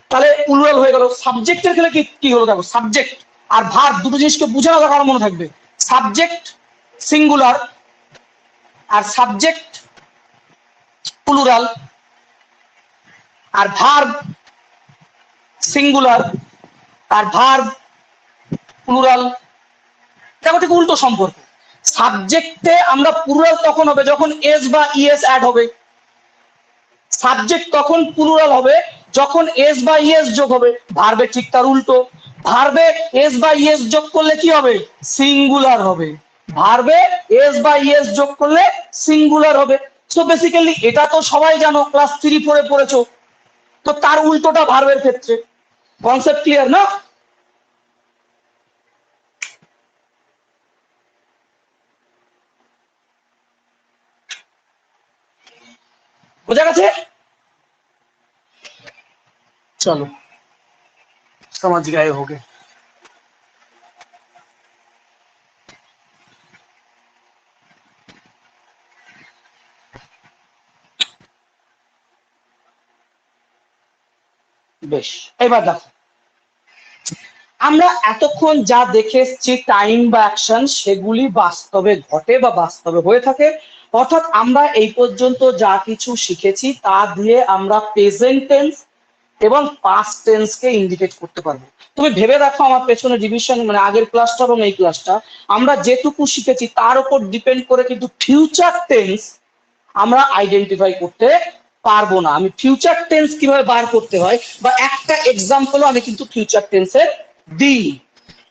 তাহলে প্লুরাল হয়ে গেল। সাবজেক্টের ক্ষেত্রে কি হলো? দেখো সাবজেক্ট আর ভার্ব দুটো জিনিসকে বুঝে না, কারো মনে থাকবে সাবজেক্ট সিঙ্গুলার আর সাবজেক্ট প্লুরাল, আর ভার্ব সিঙ্গুলার আর ভার্ব প্লুরাল। দেখো ঠিক উল্টো সম্পর্ক। সাবজেক্টে আমরা প্লুরাল তখন হবে যখন এস বা ইএস অ্যাড হবে, সাবজেক্ট তখন প্লুরাল হবে যখন এস বা ইএস যোগ হবে। ভার্বে ঠিক তার উল্টো, ভার্বে এস বা ইএস যোগ করলে কি হবে? সিঙ্গুলার হবে। ভার্বে এস বা ইএস যোগ করলে সিঙ্গুলার হবে। সো বেসিক্যালি এটা তো সবাই জানো, ক্লাস 3-4 পড়েছো। তো তার উল্টোটা ভার্বের ক্ষেত্রে। কনসেপ্ট ক্লিয়ার না? বোঝা গেছে? चलो समझ गए होगे। বেশ, এবার দেখো আমরা এতক্ষণ যা দেখে এসেছি টাইম বা অ্যাকশন, সেগুলি বাস্তবে ঘটে বা বাস্তবে হয়ে থাকে, অর্থাৎ আমরা এই পর্যন্ত যা কিছু শিখেছি তা দিয়ে আমরা প্রেজেন্ট টেন্স এবং পাস্ট টেন্সকে ইন্ডিকেট করতে পারবো। তুমি ভেবে দেখো আমার পেছনে ডিভিশন, মানে আগের ক্লাসটা এবং এই ক্লাসটা, আমরা যেটুকু শিখেছি তার উপর ডিপেন্ড করে কিন্তু ফিউচার টেন্স আমরা আইডেন্টিফাই করতে পারবো না। আমি ফিউচার টেন্স কিভাবে বার করতে হয় বা একটা এক্সাম্পলও আমি কিন্তু ফিউচার টেন্সের দিই।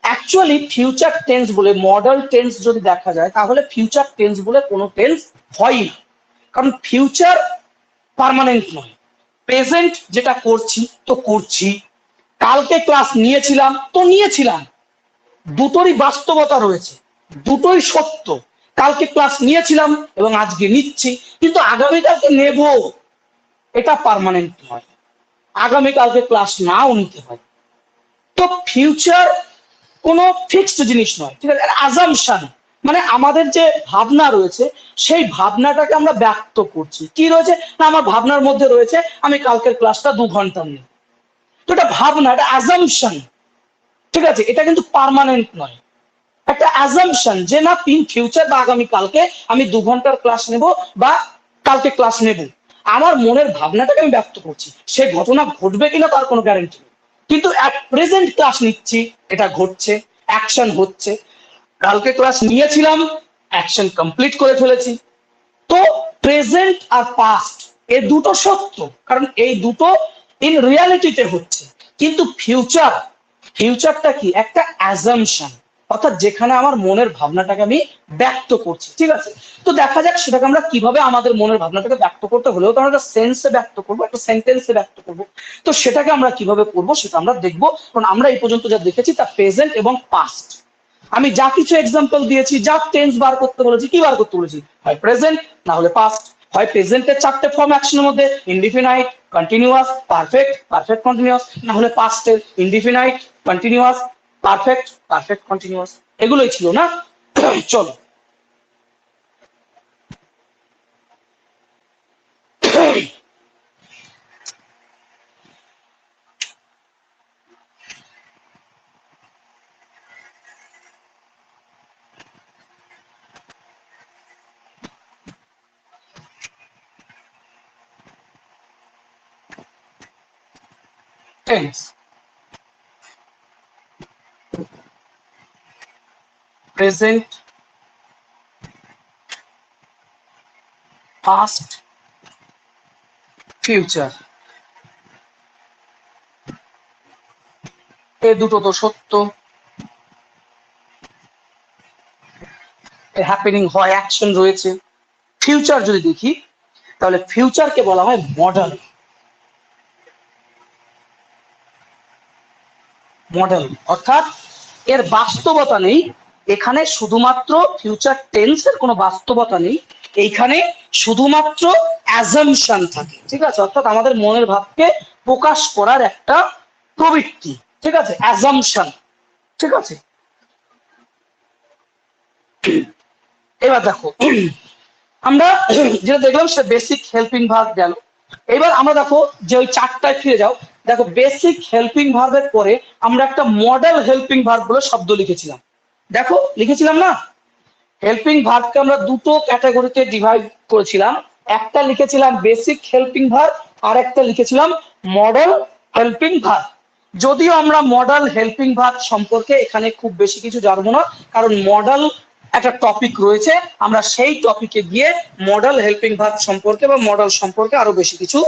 অ্যাকচুয়ালি ফিউচার টেন্স বলে মডেল টেন্স যদি দেখা যায় তাহলে ফিউচার টেন্স বলে কোনো টেন্স হয় না, কারণ ফিউচার পার্মানেন্ট নয়। প্রেজেন্ট যেটা করছি তো করছি, কালকে ক্লাস নিয়েছিলাম তো নিয়েছিলাম, দুটোরই বাস্তবতা রয়েছে, দুটোই সত্য। কালকে ক্লাস নিয়েছিলাম এবং আজকে নিচ্ছি, কিন্তু আগামীকালকে নেব এটা পার্মানেন্ট নয়, আগামীকালকে ক্লাস নাও নিতে হয়। তো ফিউচার কোনো ফিক্সড জিনিস নয়, ঠিক আছে? আজাম্পশন মানে আমাদের যে ভাবনা রয়েছে সেই ভাবনাটাকে আমরা ব্যক্ত করছি। কি রয়েছে না, আমার ভাবনার মধ্যে রয়েছে আমি কালকের ক্লাসটা 2 ঘন্টা নিই। তো এটা ভাবনা, এটা আজাম্পশন, ঠিক আছে? এটা কিন্তু পার্মানেন্ট নয়। একটা অ্যাজাম্পশন যে না ইন ফিউচার বা আগামী কালকে আমি 2 ঘন্টার ক্লাস নেব বা কালকে ক্লাস নেব, আমার মনের ভাবনাটাকে আমি ব্যক্ত করছি। সে ঘটনা ঘটবে কিনা তার কোনো গ্যারান্টি নেই, কিন্তু অ্যাট প্রেজেন্ট ক্লাস নিচ্ছি, এটা ঘটছে, অ্যাকশন হচ্ছে। কালকে ক্লাস নিয়েছিলাম, অ্যাকশন কমপ্লিট করে ফেলেছি। তো প্রেজেন্ট আর পাস্ট এ দুটো সত্য, কারণ এই দুটো ইন রিয়ালিটিতে হচ্ছে। কিন্তু ফিউচারটা কি একটা অ্যাজাম্পশন, অর্থাৎ যেখানে আমার মনের ভাবনাটাকে আমি ব্যক্ত করছি। ঠিক আছে, তো দেখা যাক সেটাকে আমরা কিভাবে আমাদের মনের ভাবনাটাকে ব্যক্ত করতে হলেও তো আমরা একটা সেন্সে ব্যক্ত করবো, একটা সেন্টেন্সে ব্যক্ত করবো। তো সেটাকে আমরা কিভাবে করবো সেটা আমরা দেখবো, কারণ আমরা এই পর্যন্ত যা দেখেছি তা প্রেজেন্ট এবং পাস্ট। আমি যা কিছু এক্সাম্পল দিয়েছি, যা টেন্স বার করতে বলেছি, কি বার করতে বলেছি, হয় প্রেজেন্ট না হলে পাস্ট। হয় প্রেজেন্টের 4টে ফর্ম অ্যাকশনের মধ্যে indefinite, continuous, perfect, perfect continuous, না হলে পাস্টের indefinite, continuous, perfect, perfect continuous. এগুলোই ছিল না? চলো টেন্স, প্রেজেন্ট, পাস্ট, ফিউচার, এ দুটো তো সত্য, হ্যাপেনিং হয়, অ্যাকশন রয়েছে। ফিউচার যদি দেখি তাহলে ফিউচারকে বলা হয় মডেল। মডেল অর্থাৎ এর বাস্তবতা নেই এখানে, শুধুমাত্র ফিউচার টেন্সের কোনো বাস্তবতা নেই এইখানে, শুধুমাত্র অ্যাজাম্পশন থাকে। ঠিক আছে, অর্থাৎ আমাদের মনের ভাবকে প্রকাশ করার একটা প্রবৃত্তি। ঠিক আছে, অ্যাজাম্পশন। ঠিক আছে, এবার দেখো আমরা যেটা দেখলাম সেটা বেসিক হেল্পিং ভার্ব গেল। এবার আমরা দেখো যে ওই 4টায় ফিরে যাও, দেখো বেসিক হেল্পিং ভার্বের পরে আমরা একটা মডেল হেল্পিং ভার্ব বলে শব্দ লিখেছিলাম। দেখো লিখেছিলাম না, হেল্পিং ভার্বকে আমরা দুটো ক্যাটাগরিতে ডিভাইড করেছিলাম। একটা লিখেছিলাম বেসিক হেল্পিং ভার্ব, আর একটা লিখেছিলাম মডেল হেল্পিং ভার্ব। যদিও আমরা মডেল হেল্পিং ভার্ব সম্পর্কে এখানে খুব বেশি কিছু জানবো না, কারণ মডেল একটা টপিক রয়েছে, আমরা সেই টপিকে গিয়ে মডেল হেল্পিং ভার্ব সম্পর্কে বা মডেল সম্পর্কে আরো বেশি কিছু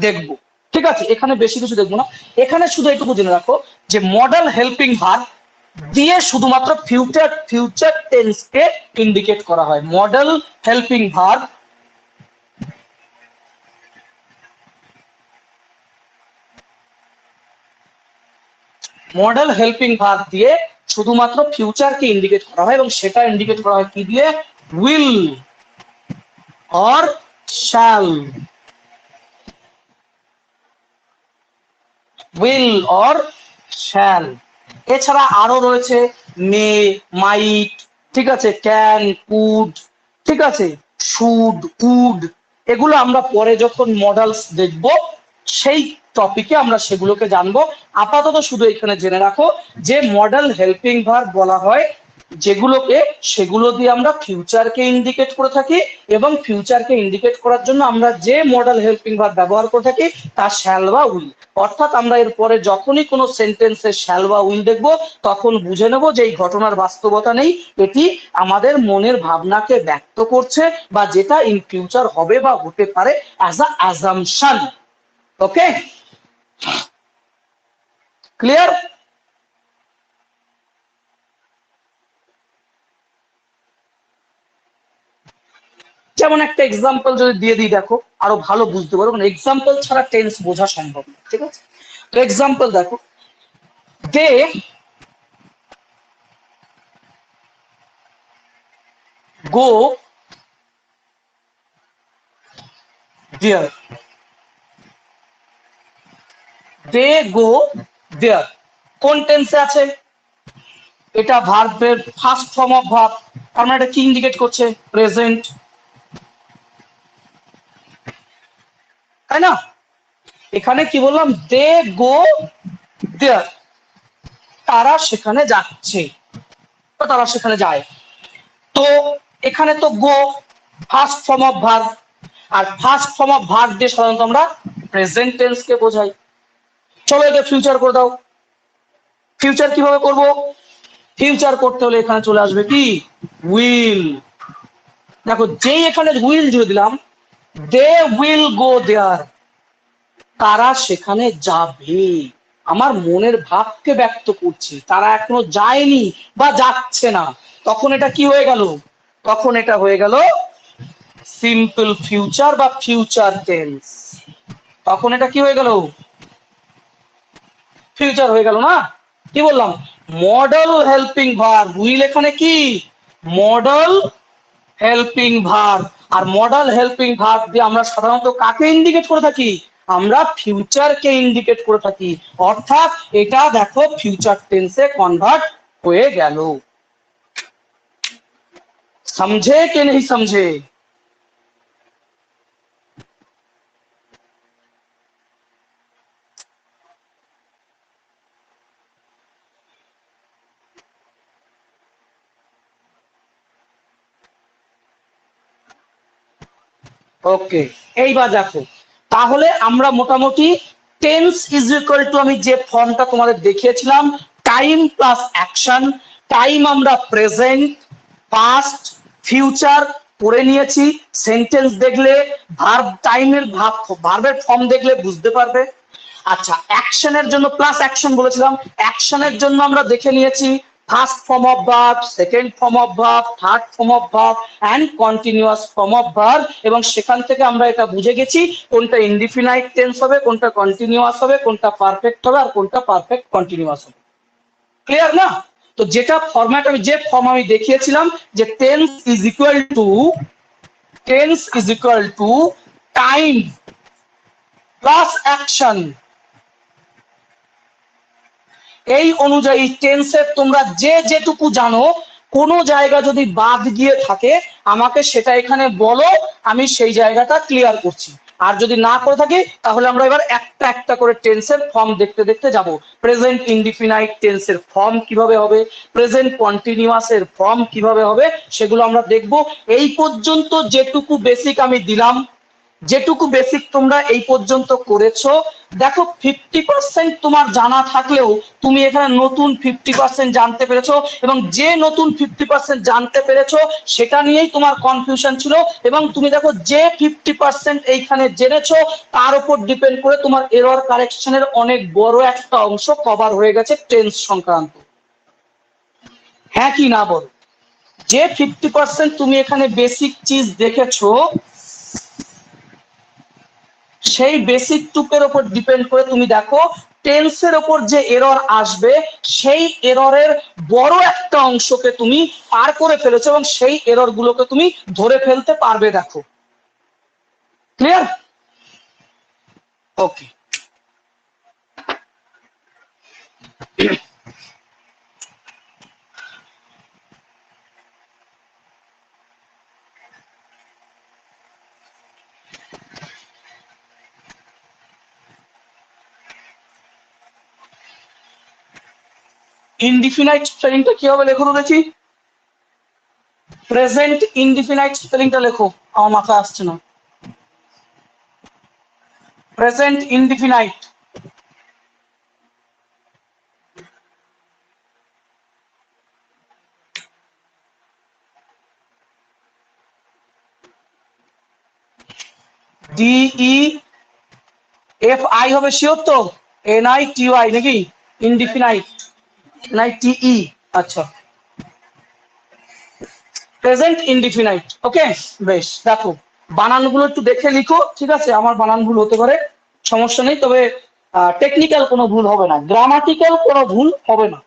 দেখবো। ঠিক আছে, এখানে বেশি কিছু দেখবো না, এখানে শুধু এইটুকু জেনে রাখো যে মডেল হেল্পিং ভার্ব দিয়ে শুধুমাত্র ফিউচার টেন্সকে ইন্ডিকেট করা হয়। মডেল হেল্পিং ভার্ব দিয়ে শুধুমাত্র ফিউচারকে ইন্ডিকেট করা হয়, এবং সেটা ইন্ডিকেট করা হয় কি দিয়ে, will or shall. Will or shall. এছাড়া আরো রয়েছে মে, মাইট, ঠিক আছে, ক্যান, কুড, ঠিক আছে, শুড, উড। এগুলো আমরা পরে যখন মডেলস দেখব সেই টপিকে আমরা সেগুলোকে জানবো। আপাতত শুধু এখানে জেনে রাখো যে মডেল হেল্পিং ভার্ব বলা হয় যেগুলোকে, সেগুলো দিয়ে আমরা ফিউচারকে ইন্ডিকেট করে থাকি, এবং ফিউচারকে ইন্ডিকেট করার জন্য আমরা যে মডেল হেল্পিং ভার্ব ব্যবহার করে থাকি তা শ্যাল বা উইল। অর্থাৎ আমরা এরপরে যখনই কোনো সেন্টেন্সে শ্যাল বা উইল দেখবো তখন বুঝে নেব যে এই ঘটনার বাস্তবতা নেই, এটি আমাদের মনের ভাবনাকে ব্যক্ত করছে, বা যেটা ইন ফিউচার হবে বা হতে পারে as a assumption. Okay, clear? যেমন একটা এক্সাম্পল যদি দিয়ে দিই, দেখো আরো ভালো বুঝতে পারো, কারণ এক্সাম্পল ছাড়া টেন্স বোঝা সম্ভব না। ঠিক আছে, তো এক্সাম্পল দেখো, দে গো দেয়ার। দে গো দেয়ার কোন টেন্সে আছে? এটা ভার্বের ফার্স্ট ফর্ম অফ ভার্ব, তার মানে এটা কি ইন্ডিকেট করছে? প্রেজেন্ট, তাই না? এখানে কি বললাম? দে গো দেয়ার, তারা সেখানে যাচ্ছে। তারা সেখানে যায়। তো এখানে তো go first form of verb, আর ফার্স্ট ফর্ম অফ ভার্ব দিয়ে সাধারণত আমরা প্রেজেন্ট টেন্স কে বোঝাই। চলো এটা ফিউচার করে দাও। ফিউচার কিভাবে করব? ফিউচার করতে হলে এখানে চলে আসবে কি উইল। দেখো যেই এখানে উইল জুড়ে দিলাম, দে উইল গো দেয়ার, তারা সেখানে যাবে, আমার মনের ভাবকে ব্যক্ত করছি, তারা এখনো যায়নি বা যাচ্ছে না। তখন এটা কি হয়ে গেল? তখন এটা হয়ে গেল সিম্পল ফিউচার বা ফিউচার টেন্স। তখন এটা কি হয়ে গেল? ফিউচার হয়ে গেল না? কি বললাম? মডেল হেল্পিং ভার্ব, উইল এখানে কি মডেল হেল্পিং ভার্ব। আর মডেল হেল্পিং ভার্ব দিয়ে আমরা সাধারণত কাকে ইন্ডিকেট করে থাকি? আমরা ফিউচারকে ইন্ডিকেট করে থাকি। অর্থাৎ এটা দেখো ফিউচার টেন্সে কনভার্ট হয়ে গেল। समझे कि नहीं समझे? ওকে, এইবার দেখো তাহলে আমরা মোটামুটি টেন্স ইজ ইকুয়াল টু, আমি যে ফর্মটা তোমাদের দেখিয়েছিলাম, টাইম প্লাস অ্যাকশন। টাইম আমরা প্রেজেন্ট, পাস্ট, ফিউচার পড়ে নিয়েছি। সেন্টেন্স দেখলে ভার্ব, টাইমের ভার্বের ফর্ম দেখলে বুঝতে পারবে। আচ্ছা, অ্যাকশনের জন্য প্লাস অ্যাকশন বলেছিলাম, অ্যাকশনের জন্য আমরা দেখে নিয়েছি first form of verb, second form of verb, third form of verb and continuous form of verb. এবং সেখান থেকে আমরা এটা বুঝে গেছি কোনটা ইনডিফিনাইট টেন্স হবে, কোনটা কন্টিনিউয়াস হবে, কোনটা পারফেক্ট হবে আর কোনটা পারফেক্ট কন্টিনিউয়াস হবে। ক্লিয়ার না? তো যেটা ফরম্যাট, আমি যে ফর্ম আমি দেখিয়েছিলাম যে tense is equal to time plus action, এই অনুযায়ী টেন্সের তোমরা যে যেটুকু জানো, কোনো জায়গা যদি বাদ গিয়ে থাকে আমাকে সেটা এখানে বলো, আমি সেই জায়গাটা ক্লিয়ার করছি। আর যদি না করে থাকি তাহলে আমরা এবার একটা একটা করে টেন্সের ফর্ম দেখতে দেখতে যাব। প্রেজেন্ট ইনডিফিনাইট টেন্সের ফর্ম কিভাবে হবে, প্রেজেন্ট কন্টিনিউয়াস এর ফর্ম কিভাবে হবে, সেগুলো আমরা দেখব। এই পর্যন্ত যেটুকু বেসিক আমি দিলাম, যেটুকু বেসিক তোমরা এই পর্যন্ত করেছো, দেখো 50% তোমার জানা থাকলেও তুমি এখানে নতুন 50% জানতে পেরেছো, এবং যে নতুন 50% জানতে পেরেছো সেটা নিয়েই তোমার কনফিউশন ছিল। এবং তুমি দেখো যে 50% এইখানে জেনেছো তার উপর ডিপেন্ড করে তোমার এরর কারেকশনের অনেক বড় একটা অংশ কভার হয়ে গেছে টেন্স সংক্রান্ত। হ্যাঁ কি না বলো? যে 50% তুমি এখানে বেসিক চিজ দেখেছো, সেই বেসিক টুকের উপর ডিপেন্ড করে তুমি দেখো টেন্সের উপর যে এরর আসবে সেই এররের বড় একটা অংশকে তুমি পার করে ফেলেছো এবং সেই এরর গুলোকে তুমি ধরে ফেলতে পারবে। দেখো ক্লিয়ার? ওকে, ইনডিফিনাইট স্পেলিংটা কি হবে লেখো তো দেখি। প্রেজেন্ট ইনডিফিনাইট স্পেলিংটা লেখো, আমার মাথায় আসছে না। প্রেজেন্ট ইনডিফিনাইট, DEFI হবে শিওর তো? NITY নাকি? Indefinite NITE। আচ্ছা, প্রেজেন্ট ইনডিফিনাইট। ওকে, বেশ। দেখো বানানগুলো একটু দেখে লিখো, ঠিক আছে? আমার বানান ভুল হতে পারে, সমস্যা নেই, তবে টেকনিক্যাল কোনো ভুল হবে না, গ্রামাটিক্যাল কোনো ভুল হবে না।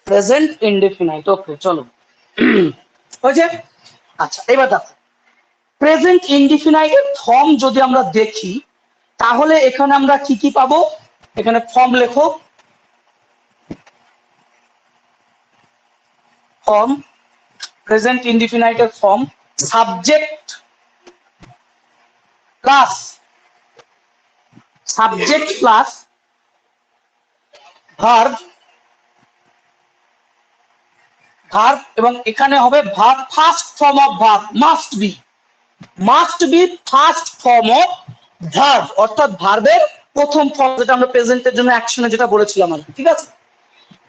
প্রেজেন্ট ইনডিফিনাইট, ওকে চলো হয়েছে। আচ্ছা এবার দেখো প্রেজেন্ট ইনডিফিনাইট এর ফর্ম যদি আমরা দেখি তাহলে এখানে আমরা কি কি পাবো? এখানে ফর্ম লেখো, ফর্ম, প্রেজেন্ট ইনডিফিনাইট এর form subject plus verb verb এবং এখানে হবে verb first form of verb must be first form of verb, অর্থাৎ ভার্বের প্রথম ফর্ম, যেটা আমরা প্রেজেন্টের জন্য অ্যাকশনে যেটা বলেছিলাম আর কি, ঠিক আছে।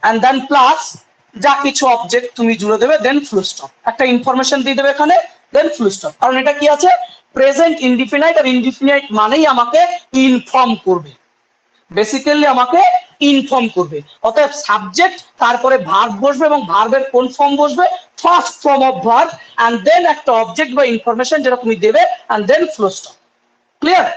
এন্ড দেন প্লাস যা কিছু অবজেক্ট তুমি জুড়ে দেবে, দেন ফুল স্টপ, একটা ইনফরমেশন দিয়ে দেবে এখানে, দেন ফুল স্টপ। কারণ এটা কি আছে, প্রেজেন্ট ইনডিফিনাইট, আর ইনডিফিনাইট মানেই আমাকে ইনফর্ম করবে, বেসিক্যালি আমাকে ইনফর্ম করবে। অতএব সাবজেক্ট, তারপরে ভার্ব বসবে এবং ভার্বের কোন ফর্ম বসবে, first form of verb, and then একটা অবজেক্ট বা ইনফরমেশন যেটা তুমি দেবে, and then full stop. Clear?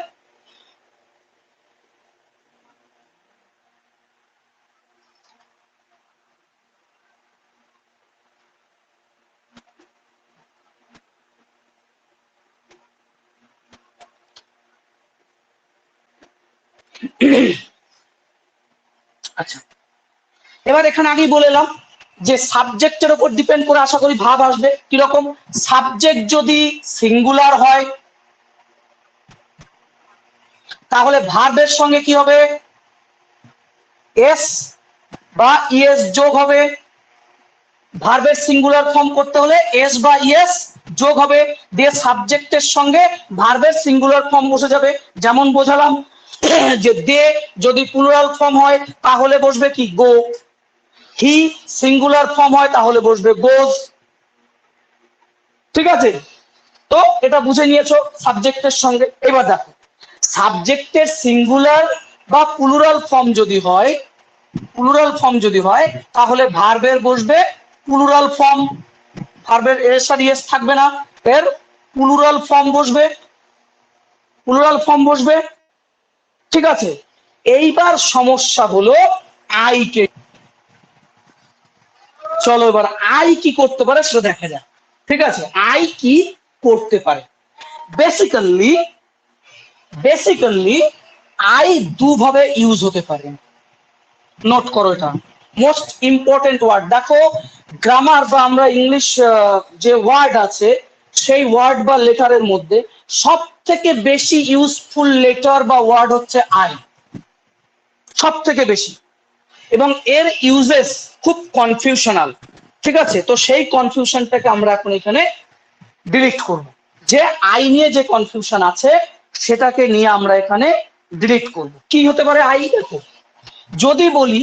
আচ্ছা, এবার এখানে আগেই বলেলাম যে সাবজেক্টের উপর ডিপেন্ড করে আশা করি ভাব আসবে। কিরকম? সাবজেক্ট যদি সিঙ্গুলার হয় তাহলে ভার্বের সঙ্গে কি হবে, এস বা ইএস যোগ হবে। ভার্বের সিঙ্গুলার ফর্ম করতে হলে এস বা ইএস যোগ হবে, দিয়ে সাবজেক্টের সঙ্গে ভার্বের সিঙ্গুলার ফর্ম বসে যাবে। যেমন বোঝালাম যে দে যদি প্লুরাল ফর্ম হয় তাহলে বসবে কি, গো। হি সিঙ্গুলার ফর্ম হয় তাহলে বসবে গোজ। ঠিক আছে, তো এটা বুঝে নিয়েছো সাবজেক্টের সঙ্গে। এবার দেখো, সাবজেক্টের সিঙ্গুলার বা প্লুরাল ফর্ম যদি হয় তাহলে ভার্বের বসবে প্লুরাল ফর্ম, ভার্বের এস আর ইএস থাকবে না, এর প্লুরাল ফর্ম বসবে। ঠিক আছে, এইবার সমস্যা হলো আই কে। চলো এবার আই কি করতে পারে সেটা দেখা যাক। ঠিক আছে, আই কি করতে পারে? বেসিক্যালি আই দুভাবে ইউজ হতে পারে। নোট করো, এটা মোস্ট ইম্পর্টেন্ট ওয়ার্ড। দেখো, গ্রামার বা আমরা ইংলিশ যে ওয়ার্ড আছে সেই ওয়ার্ড বা লেটারের মধ্যে সব থেকে বেশি ইউজফুল লেটার বা ওয়ার্ড হচ্ছে আই, সব থেকে বেশি, এবং এর ইউজেস খুব কনফিউশনাল। ঠিক আছে, তো সেই কনফিউশনটাকে আমরা এখন এখানে ডিলিট করব। যে আই নিয়ে যে কনফিউশন আছে সেটাকে নিয়ে আমরা এখানে ডিলিট করব। কি হতে পারে আই? দেখো, যদি বলি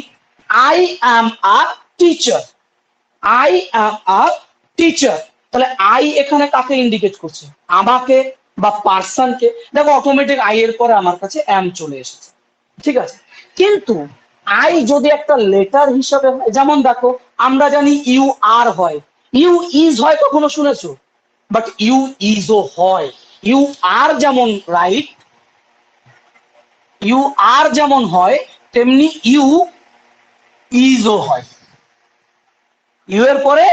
আই অ্যাম আ টিচার, তাহলে আই এখানে কাকে ইন্ডিকেট করছে, আমাকে বা পার্সনকে। দেখো অটোমেটিক আই এর পরে আমার কাছে অ্যাম চলে এসেছে। ঠিক আছে, কিন্তু আই যদি একটা লেটার হিসাবে হয়, যেমন দেখো আমরা জানি ইউ আর হয়, ইউ ইজ হয়, কখনো শুনেছো? বাট ইউ ইজও হয়। ইউ আর যেমন রাইট, ইউ আর যেমন হয় তেমনি ইউ ইজও হয়, ইউ এর পরে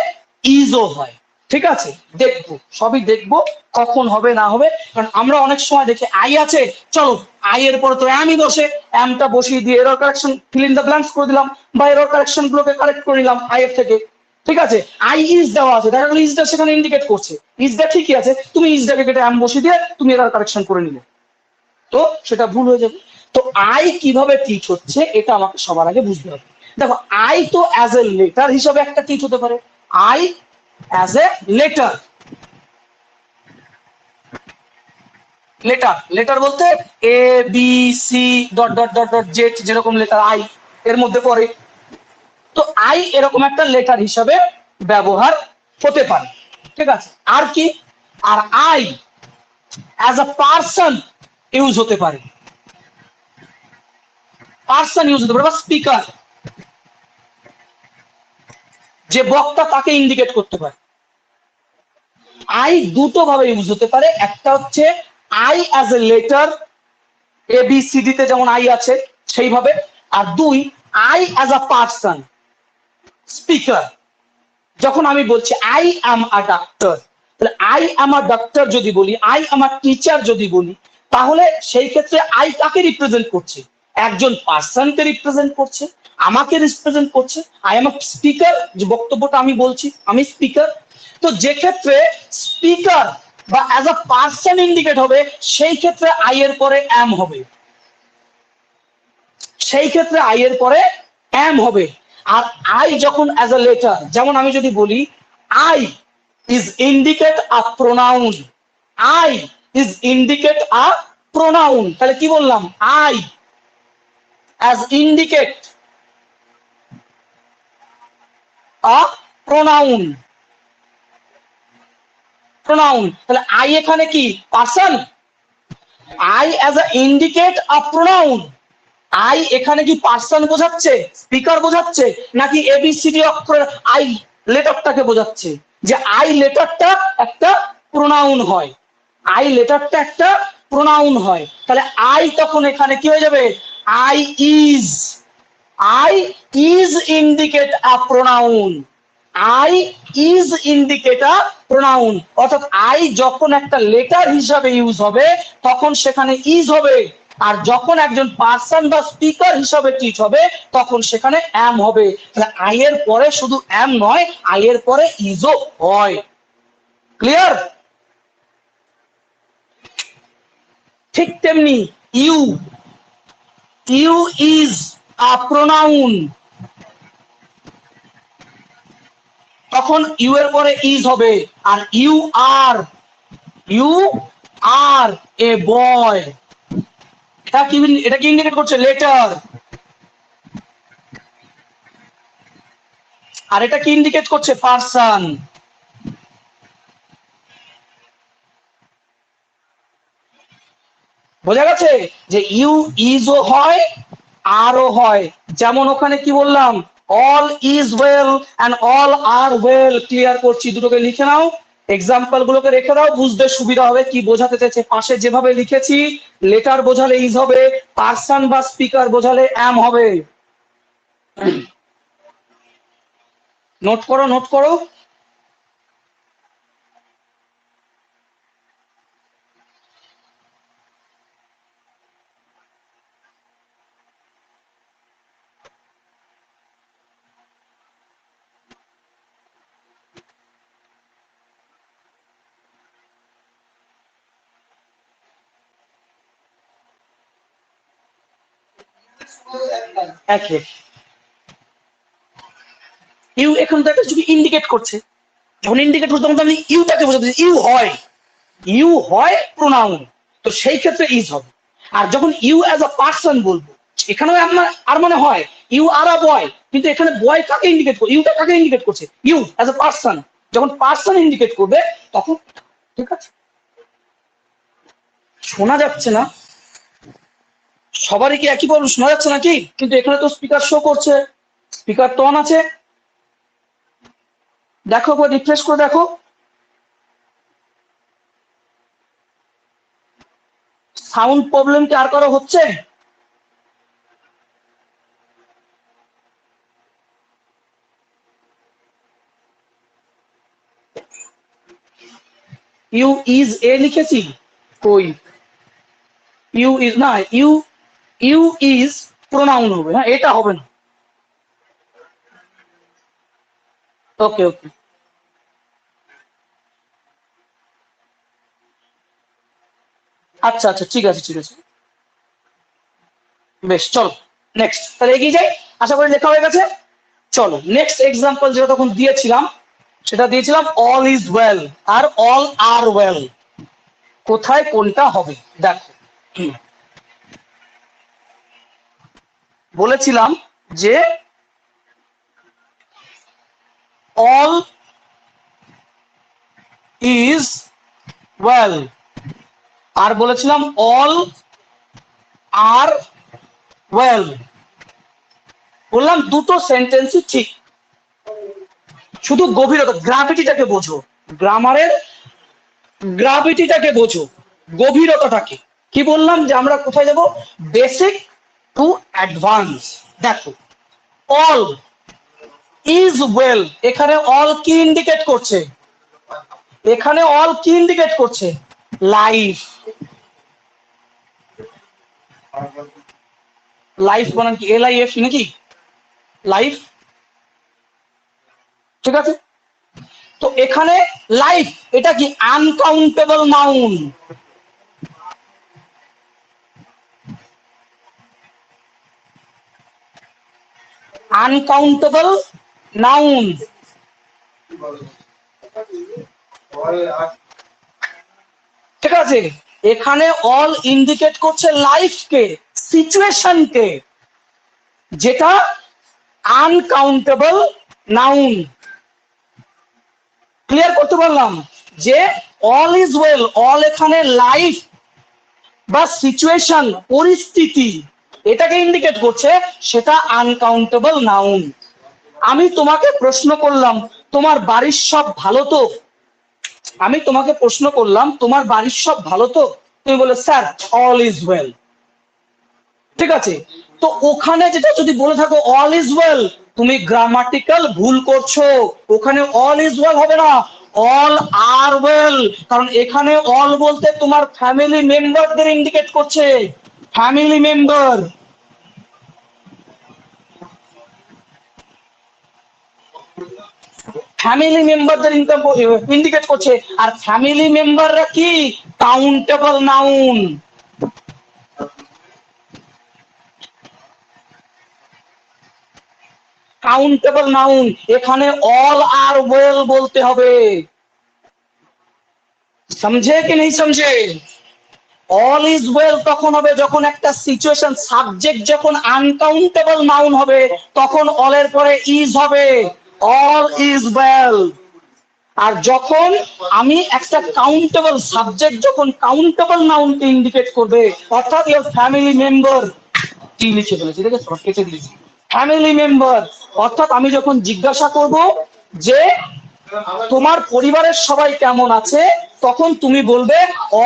ইজও হয়। ঠিক আছে, দেখবো, সবই দেখবো কখন হবে না হবে। কারণ আমরা অনেক সময় দেখি আই আছে, চলো আই এর পরে তো অ্যামই বসে, অ্যামটা বসিয়ে দিয়ে error correction, fill in the blanks করে দিলাম, বা এরর কারেকশন গুলোকে কারেক্ট করে নিলাম আই এর থেকে। ঠিক আছে, আই ইজ দেওয়া আছে, দেখা গেল ইজটা সেখানে ইন্ডিকেট করছে, ইজটা ঠিকই আছে, তুমি ইজটাকে কেটে অ্যাম বসিয়ে দিয়ে তুমি এরর কারেকশন করে নিলে, তো সেটা ভুল হয়ে যাবে। তো আই কিভাবে টিচ হচ্ছে এটা আমাকে সবার আগে বুঝতে হবে। দেখো, আই তো অ্যাজ এ লেটার হিসাবে একটা টিচ হতে পারে। I as a letter, letter বলতে A B C dot dot dot dot Z, যেরকম লেটার আই এর মধ্যে পড়ে। তো আই এরকম একটা লেটার হিসাবে ব্যবহার হতে পারে। ঠিক আছে, আর কি, আর I as a person use হতে পারে, বা স্পিকার, যে বক্তা তাকে ইন্ডিকেট করতে পারে। আই দুটো ভাবে ইউজ হতে পারে, একটা হচ্ছে I as a letter, A B C D তে যেমন আই আছে সেইভাবে, আর দুই I as a person, speaker. যখন আমি বলছি আই অ্যাম আ ডাক্তার, তাহলে আই অ্যাম আ ডাক্তার যদি বলি, আই অ্যাম আ টিচার যদি বলি, তাহলে সেই ক্ষেত্রে আই কাকে রিপ্রেজেন্ট করছে, একজন পার্সনকে রিপ্রেজেন্ট করছে, আমাকে রিপ্রেজেন্ট করছে। আই এম আ স্পিকার, যে বক্তব্যটা আমি বলছি আমি স্পিকার। তো যে ক্ষেত্রে স্পিকার বা অ্যাজ আ পার্সন ইন্ডিকেট হবে সেই ক্ষেত্রে আই এর পরে অ্যাম হবে, সেই ক্ষেত্রে আই এর পরে am হবে। আর I যখন অ্যাজ আ লেটার, যেমন আমি যদি বলি I is indicate a pronoun, I is indicate a pronoun, তাহলে কি বললাম, I as indicate a pronoun, pronoun, তাহলে I এখানে কি person, I as a indicate a pronoun, I এখানে কি পার্সন বোঝাচ্ছে, স্পিকার বোঝাচ্ছে, নাকি এবিসিডি অক্ষর আই লেটারটাকে বোঝাচ্ছে? যে আই লেটারটা একটা প্রোনাউন হয়, আই লেটারটা একটা প্রোনাউন হয়, তাহলে আই তখন এখানে কি হয়ে যাবে, I is, I is indicate a pronoun, I is indicate a pronoun, অর্থাৎ আই যখন একটা লেটার হিসাবে ইউজ হবে তখন সেখানে ইজ হবে, আর যখন একজন পার্সন বা স্পিকার হিসাবে ট্রিট হবে তখন সেখানে অ্যাম হবে। তাহলে আই এর পরে শুধু অ্যাম নয়, আই এর পরে ইজও হয়। ক্লিয়ার? ঠিক তেমনি you, you is a pronoun, তখন ইউ এর পরে ইজ হবে, আর ইউ আর, ইউ আর এ বয়, এটা কি ইন্ডিকেট করছে, লেটার, আর এটা কি ইন্ডিকেট করছে, পার্সন। বোঝা গেছে যে ইউ ইজও হয় আরও হয়, যেমন ওখানে কি বললাম, all is well and all are well, clear করছি, দুটোকে লিখে নাও, এক্সাম্পল গুলোকে রেখে দাও, বুঝতে সুবিধা হবে কি বোঝাতে চাইছে। পাশে যেভাবে লিখেছি, লেটার বোঝালে ইজ হবে, পার্সন বা স্পিকার বোঝালে অ্যাম হবে। নোট করো, নোট করো। এক ইউ এখন তো একটা যদি ইন্ডিকেট করছে, যখন ইন্ডিকেট করছে তখন আমি ইউটাকে বোঝাতে, ইউ হয়, ইউ হয় প্রোনাউন, তো সেই ক্ষেত্রে ইজ হবে। আর যখন ইউ অ্যাজ আ পার্সন বলবো, এখানেও আর মানে হয় ইউ আর আ বয়, কিন্তু এখানে বয় কাকে ইন্ডিকেট করছে, ইউটা কাকে ইন্ডিকেট করছে, ইউ অ্যাজ আ পার্সন, যখন পার্সন ইন্ডিকেট করবে তখন, ঠিক আছে? শোনা যাচ্ছে না সবারই কি একই প্রবলেম, শোনা যাচ্ছে নাকি? কিন্তু এখানে তো স্পিকার শো করছে, স্পিকার তো অন আছে, দেখো রিফ্রেশ করে দেখো, সাউন্ড প্রবলেম কি আর কারো হচ্ছে? ইউ ইজ এ লিখেছি, কই, ইউ ইজ না, ইউ ইউ ইজ প্রোনাউন হবে, হ্যাঁ এটা হবে না। ওকে ওকে, আচ্ছা আচ্ছা, ঠিক আছে ঠিক আছে, বেশ, চলো নেক্সট তাহলে এগিয়ে যাই, আশা করি লেখা হয়ে গেছে। চলো নেক্সট এক্সাম্পল যেটা তখন দিয়েছিলাম, সেটা দিয়েছিলাম অল ইজ ওয়েল আর অল আর ওয়েল, কোথায় কোনটা হবে দেখো। বলেছিলাম যে অল ইজ ওয়েল, আর বলেছিলাম অল আর ওয়েল, বললাম দুটো সেন্টেন্সই ঠিক, শুধু গভীরতা, গ্রাভিটিটাকে বোঝো, গ্রামারের গ্রাভিটিটাকে বোঝো, গভীরতাটাকে। কি বললাম যে আমরা কোথায় যাব, বেসিক টু অ্যাডভান্স। দেখো অল ইজ ওয়েল, এখানে অল কি ইন্ডিকেট করছে, এখানে অল কি ইন্ডিকেট করছে, লাইফ, লাইফ বানান কি LIF নাকি, লাইফ, ঠিক আছে? তো এখানে লাইফ এটা কি আনকাউন্টেবল নাউন, আনকাউন্টেবল নাউন। ঠিক আছে, এখানে অল ইন্ডিকেট করছে লাইফকে, সিচুয়েশনকে, যেটা আনকাউন্টেবল নাউন। ক্লিয়ার করতে পারলাম যে অল ইজ ওয়েল, অল এখানে লাইফ বা সিচুয়েশন, পরিস্থিতি, এটাকে ইন্ডিকেট করছে, সেটা আনকাউন্টেবল নাউন। আমি তোমাকে প্রশ্ন করলাম তোমার বাড়ির সব ভালো তো, আমি তোমাকে প্রশ্ন করলাম তোমার বাড়ির সব ভালো তো, তুমি বলে স্যার অল ইজ ওয়েল। ঠিক আছে, তো ওখানে যেটা যদি বলে থাকো অল ইজ ওয়েল, তুমি গ্রামাটিক্যাল ভুল করছো। ওখানে অল ইজ ওয়েল হবে না, অল আর ওয়েল। কারণ এখানে অল বলতে তোমার ফ্যামিলি মেম্বারদের ইন্ডিকেট করছে, ফ্যামিলি মেম্বার। ফ্যামিলি মেম্বারদের ইন্ডিকেট করছে, আর ফ্যামিলি মেম্বাররা কি কাউন্টেবল নাউন। কাউন্টেবল নাউন, এখানে অল আর ওয়েল বলতে হবে। সমঝে কি নেই সমঝে? অল ইজ ওয়েল তখন হবে যখন একটা সিচুয়েশন, সাবজেক্ট যখন আনকাউন্টেবল নাউন হবে তখন অলের পরে ইজ হবে, অল ইজ ওয়েল। আর যখন আমি একটা কাউন্টেবল সাবজেক্ট যখন কাউন্টেবল নাউনকে ইন্ডিকেট করবে, অর্থাৎ ইওর ফ্যামিলি মেম্বার, কি লিখে ফেলেছি দেখে সব কেটে দিয়েছি, ফ্যামিলি মেম্বার, অর্থাৎ আমি যখন জিজ্ঞাসা করব যে তোমার পরিবারের সবাই কেমন আছে, তখন তুমি বলবে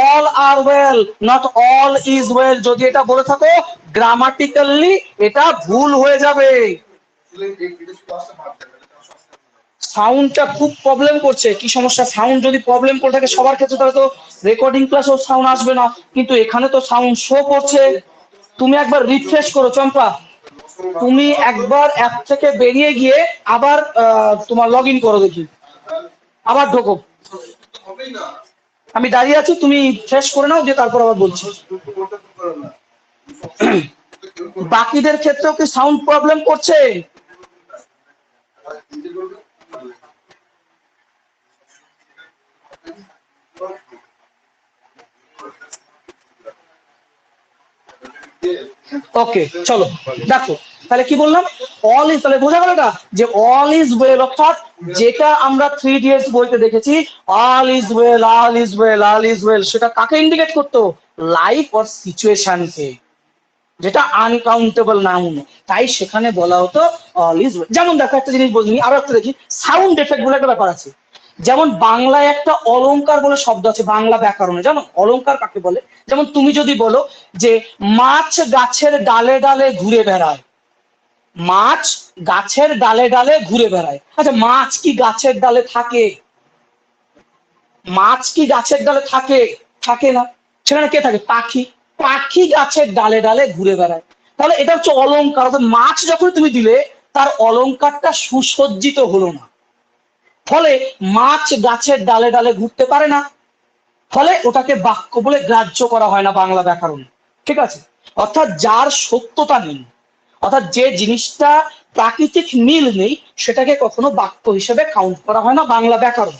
all are well, not all is well. যদি এটা বলে থাকো গ্রামাটিক্যালি এটা ভুল হয়ে যাবে। সাউন্ডটা খুব প্রবলেম করছে, কি সমস্যা? সাউন্ড যদি প্রবলেম করে থাকে সবার ক্ষেত্রে, তাহলে তো রেকর্ডিং ক্লাসেও সাউন্ড আসবে না, কিন্তু এখানে তো সাউন্ড শো করছে। তুমি একবার রিফ্রেশ করো চম্পা, তুমি একবার অ্যাপ থেকে বেরিয়ে গিয়ে আবার তোমার লগ ইন করো, দেখি আবার ঢোকো। আমি দাঁড়িয়ে আছি, তুমি ফ্রেশ করে নাও, যে তারপর আবার বলছি। বাকিদের ক্ষেত্রেও কি সাউন্ড প্রবলেম করছে? ওকে চলো দেখো, তাহলে কি বললাম, অল ইজ, তাহলে বোঝা গেল না যে অল ইজ ওয়েল, অর্থাৎ যেটা আমরা 3 ইডিয়টস বইতে দেখেছি, all is well, all is well, all is well, সেটা কাকে ইন্ডিকেট করতো? লাইফ অর সিচুয়েশনকে, যেটা আনকাউন্টেবল নাউন। তাই সেখানে বলা হতো অল ইজ ওয়েল। যেমন দেখো একটা জিনিস বলিনি, আরো একটা দেখি, সাউন্ড এফেক্ট বলে একটা ব্যাপার আছে। যেমন বাংলায় একটা অলংকার বলে শব্দ আছে বাংলা ব্যাকরণে, জানো অলংকার কাকে বলে? যেমন তুমি যদি বলো যে মাছ গাছের ডালে ডালে ঘুরে বেড়ায়, মাছ গাছের ডালে ডালে ঘুরে বেড়ায়। আচ্ছা, মাছ কি গাছের ডালে থাকে? মাছ কি গাছের ডালে থাকে? থাকে না। সেখানে কে থাকে? পাখি। পাখি গাছের ডালে ডালে ঘুরে বেড়ায়। তাহলে এটা হচ্ছে অলংকার। অর্থাৎ মাছ যখন তুমি দিলে তার অলংকারটা সুসজ্জিত হলো না, ফলে মাছ গাছের ডালে ডালে ঘুরতে পারে না, ফলে ওটাকে বাক্য বলে গ্রাহ্য করা হয় না বাংলা ব্যাকরণে। ঠিক আছে, অর্থাৎ যার সত্যতা নেই, অর্থাৎ যে জিনিসটা প্রাকৃতিক মিল নেই, সেটাকে কখনো বাক্য হিসেবে কাউন্ট করা হয় না বাংলা ব্যাকরণ।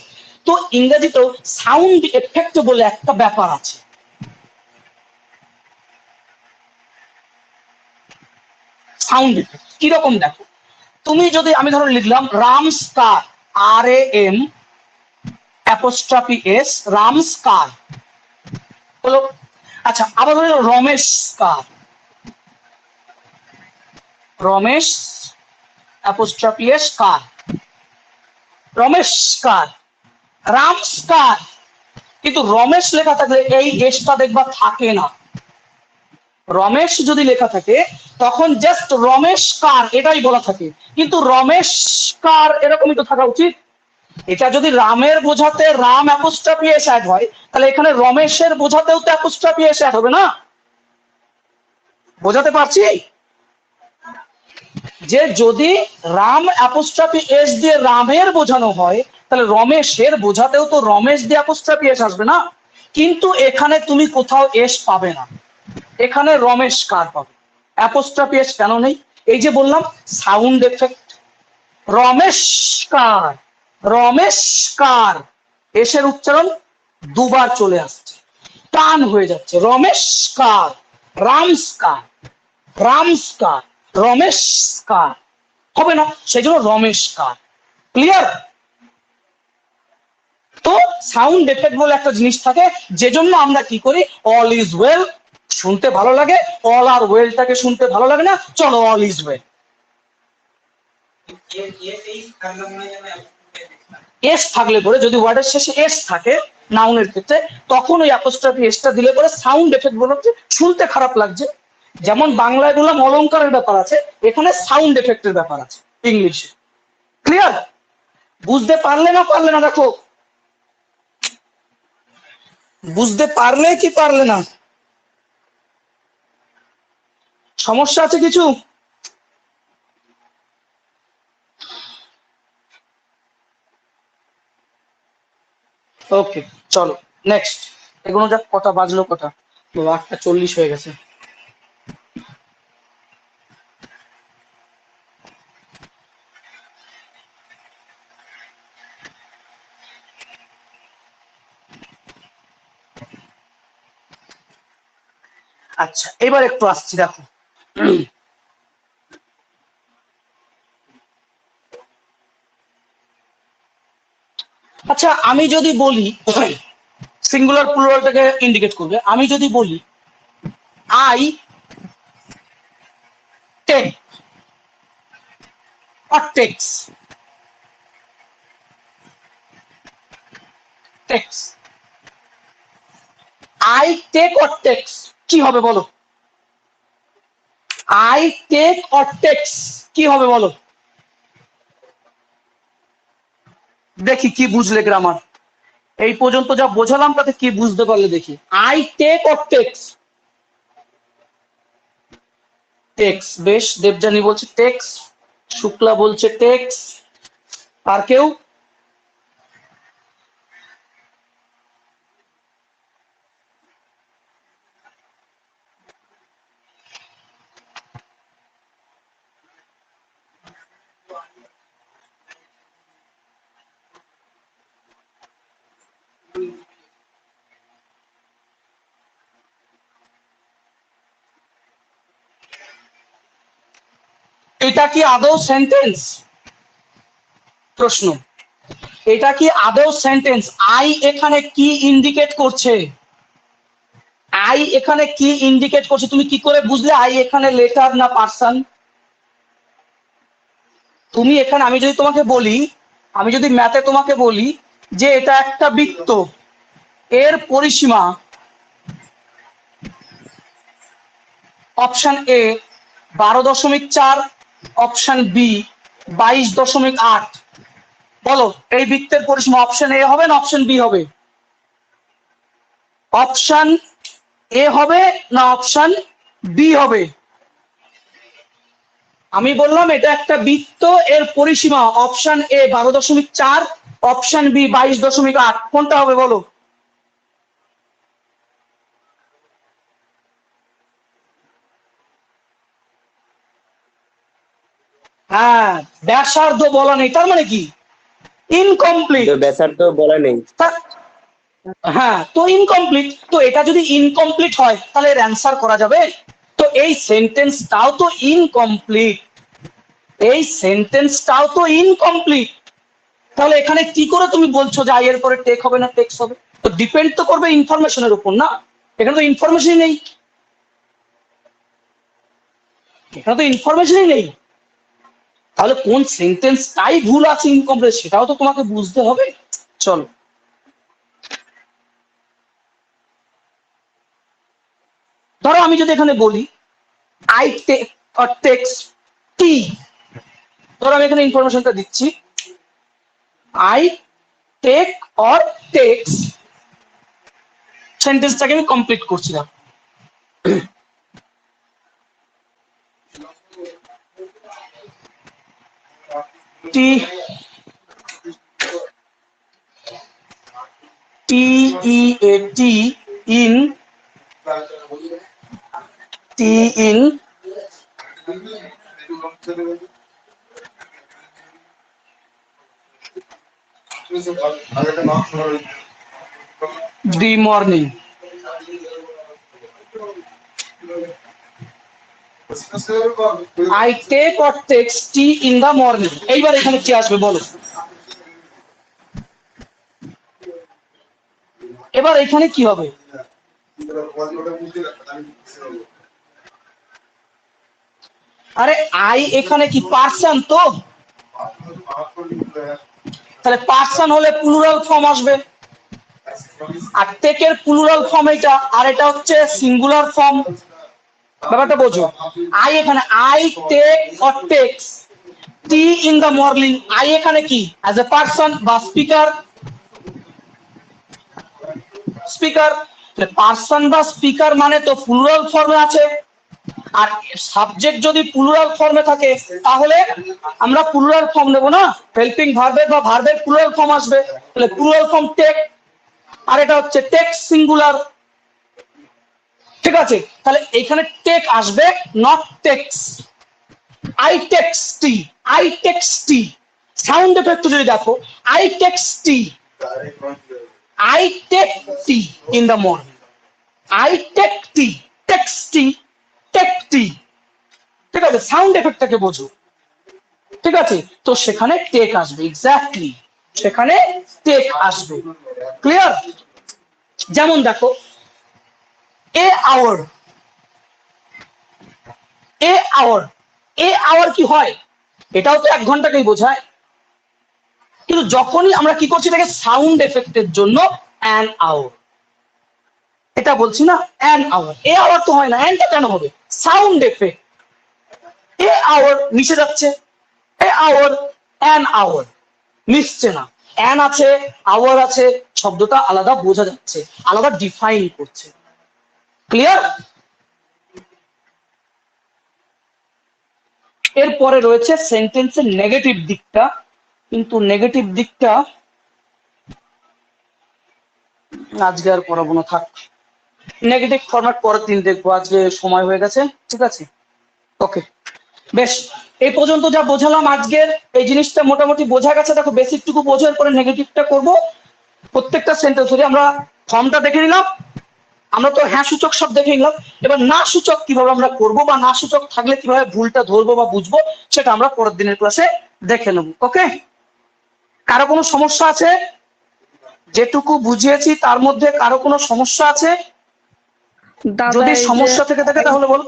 তো ইংরেজিতেও সাউন্ড এফেক্ট বলে একটা ব্যাপার আছে। সাউন্ড এফেক্ট কিরকম দেখো, তুমি যদি, আমি ধরো লিখলাম রামস্কার, RAM অ্যাপোস্ট্রফি S, রামস্কার হলো। আচ্ছা, আবার ধরো রমেশকার, রমেশ অ্যাপোস্ট্রফি S কার, রমেশকার, রামস্কার। কিন্তু রমেশ লেখা থাকলে এই এসটা দেখবা থাকে না। রমেশ যদি লেখা থাকে তখন জাস্ট রমেশকার এটাই বলা থাকে, কিন্তু রমেশকার এরকমই তো থাকা উচিত। এটা যদি রামের বোঝাতে রাম অ্যাপোস্ট্রফি S অ্যাড হয়, তাহলে এখানে রমেশের বোঝাতেও তো অ্যাপোস্ট্রফি S অ্যাড হবে না। বোঝাতে পারছি যে যদি রাম অ্যাপোস্ট্রফি S দিয়ে রামের বোঝানো হয়, তাহলে রমেশের বোঝাতেও তো রমেশ দিয়ে অ্যাপোস্ট্রফি S আসবে না। কিন্তু এখানে তুমি কোথাও এস পাবে না, এখানে রমেশকার পাবে। অ্যাপোস্ট্রফি S কেন নেই? এই যে বললাম সাউন্ড এফেক্ট, রমেশকার, রমেশকার, এসের উচ্চারণ দুবার চলে আসছে, টান হয়ে যাচ্ছে, রমেশকার, রামস্কার, রামস্কার, রমেশকার হবে না, সেই জন্য রমেশকার। ক্লিয়ার? তো সাউন্ড এফেক্ট বলে একটা জিনিস থাকে, যে জন্য আমরা কি করি, অল ইজ ওয়েল শুনতে ভালো লাগে, অল আর ওয়েলটাকে শুনতে ভালো লাগে না, চলো অল ইজ ওয়েল। এস থাকলে পরে, যদি ওয়ার্ডের শেষে এস থাকে নাউনের ক্ষেত্রে, তখন ওই অ্যাপোস্ট্রফি এসটা দিলে পরে সাউন্ড এফেক্ট বলে শুনতে খারাপ লাগছে। যেমন বাংলায় বললাম অলংকারের ব্যাপার আছে, এখানে সাউন্ড এফেক্টের ব্যাপার আছে ইংলিশে। ক্লিয়ার? বুঝতে পারলে না দেখো, বুঝতে পারলে কি পারলে না, সমস্যা আছে কিছু? ওকে, চলো নেক্সট এগুলো যাক। কটা বাজলো, কটা 8:40 হয়ে গেছে। আচ্ছা এবার একটু আসছি দেখো। আচ্ছা আমি যদি বলি, সিঙ্গুলার প্লুরালটাকে ইন্ডিকেট করবে, আমি যদি বলি I take or takes, takes, I take or takes কি হবে বলো? আই টেক অর টেক্স কি হবে বলো? দেখি কি বুঝলে গ্রামার, এই পর্যন্ত যা বোঝালাম তাতে কি বুঝতে পারলে দেখি। I take or takes, takes, বেশ, দেবযানী বলছে টেক্স, শুক্লা বলছে টেক্স, আর কেউ? এটা কি আদৌ সেন্টেন্স? প্রশ্ন, এটা কি আদৌ সেন্টেন্স? আই এখানে কি ইন্ডিকেট করছে? আই এখানে কি ইন্ডিকেট করছে? তুমি কি করে বুঝলে আই এখানে লেটার না পার্সন? তুমি এখানে, আমি যদি তোমাকে বলি, আমি যদি ম্যাথে তোমাকে বলি যে এটা একটা বৃত্ত, এর পরিসীমা অপশন এ 12.4, অপশন বি 22.8, বলো এই বৃত্তের পরিসীমা অপশন এ হবে না অপশন বি হবে? অপশন এ হবে না অপশন বি হবে? আমি বললাম এটা একটা বৃত্ত, এর পরিসীমা অপশন এ 12.4, অপশন বি 22.8, কোনটা হবে বলো? হ্যাঁ, ব্যাসার্ধ বলা নেই, তার মানে কি ইনকমপ্লিট। ব্যাসার্ধ বলা নেই। হ্যাঁ, তো ইনকমপ্লিট, তো এটা যদি ইনকমপ্লিট হয় তাহলে এর অ্যান্সার করা যাবে? তো এই সেন্টেন্সটাও তো ইনকমপ্লিট, এই সেন্টেন্সটাও তো ইনকমপ্লিট, তাহলে এখানে কি করে তুমি বলছো যে আই এর পরে টেক হবে না টেক্স হবে? তো ডিপেন্ড তো করবে ইনফরমেশনের উপর না, এখানে তো ইনফরমেশনই নেই, এখানে তো ইনফরমেশনই নেই, তাহলে কোন সেন্টেন্সটাই ভুল আছে ইনকমপ্লিট সেটাও তো তোমাকে বুঝতে হবে। চলো ধরো আমি যদি এখানে বলি I take or takes tea, ধরো আমি এখানে ইনফরমেশনটা দিচ্ছি, আই টেক অর টেক্স, সেন্টেন্সটাকে আমি কমপ্লিট করছি না। Tea tea E A T in, tea in the morning. I take or takes tea in the morning. এইবার এখানে কি আসবে বলো? এবার এখানে কি হবে? আরে আই এখানে কি পার্সন তো, তাহলে পার্সন হলে প্লুরাল ফর্ম আসবে, আর টেকের প্লুরাল ফর্ম এটা, আর এটা হচ্ছে সিঙ্গুলার ফর্ম। ব্যাপারটা বোঝো। আই এখানে I take or takes tea in the morning, I এখানে কি অ্যাজ এ পার্সন বা স্পিকার, স্পিকার পার্সন বা স্পিকার মানে তো প্লুরাল ফর্মে আছে, আর সাবজেক্ট যদি প্লুরাল ফর্মে থাকে তাহলে আমরা প্লুরাল ফর্ম নেব না, হেল্পিং ভার্বের বা ভার্বের প্লুরাল ফর্ম আসবে, তাহলে প্লুরাল ফর্ম টেক, আর এটা হচ্ছে টেক্স সিঙ্গুলার। ঠিক আছে, তাহলে এখানে টেক আসবে, not takes. I takes tea, I takes tea, sound effect যদি দেখো, I takes tea, I take tea in the morning, I take tea, takes tea, take tea. ঠিক আছে, সাউন্ড এফেক্টটাকে বোঝো। ঠিক আছে, তো সেখানে টেক আসবে, এক্স্যাক্টলি সেখানে টেক আসবে। ক্লিয়ার? যেমন দেখো এ আওয়ার, এ আওয়ার, এ আওয়ার কি হয়? এটাও তো 1 ঘন্টাকেই বোঝায়, কিন্তু যখনই আমরা কি করছি এটাকে সাউন্ড এফেক্টের জন্য অ্যান আওয়ার, এটা বলছি না অ্যান আওয়ার, এ আওয়ার তো হয় না, অ্যানটা কেন হবে? সাউন্ড এফেক্ট, এ আওয়ার মিশে যাচ্ছে, এ আওয়ার অ্যান আওয়ার মিশছে না, অ্যান আছে আওয়ার আছে, শব্দটা আলাদা বোঝা যাচ্ছে, আলাদা ডিফাইন করছে। ক্লিয়ার? এরপরে রয়েছে সেন্টেন্সের নেগেটিভ দিকটা, কিন্তু নেগেটিভ দিকটা আজকে আর পড়াবো না, থাক। নেগেটিভ ফরম্যাট পরের দিন দেখবো, আজকে সময় হয়ে গেছে। ঠিক আছে, ওকে, বেশ। এই পর্যন্ত যা বোঝালাম আজকের এই জিনিসটা মোটামুটি বোঝা গেছে। দেখো বেসিকটুকু বোঝার পরে নেগেটিভটা করবো। প্রত্যেকটা সেন্টেন্স যদি আমরা ফর্মটা দেখে নিলাম, আমরা তো হ্যাঁ সূচক সব দেখে নিলাম, এবার না সূচক কিভাবে আমরা করবো বা না সূচক থাকলে কিভাবে ভুলটা ধরবো বা বুঝবো সেটা আমরা পরের দিনের ক্লাসে দেখে নেবো। ওকে, কারো কোনো সমস্যা আছে? যেটুকু বুঝিয়েছি তার মধ্যে কারো কোনো সমস্যা আছে? দাদা যদি এই যে সমস্যা থেকে থাকে তাহলে বলো।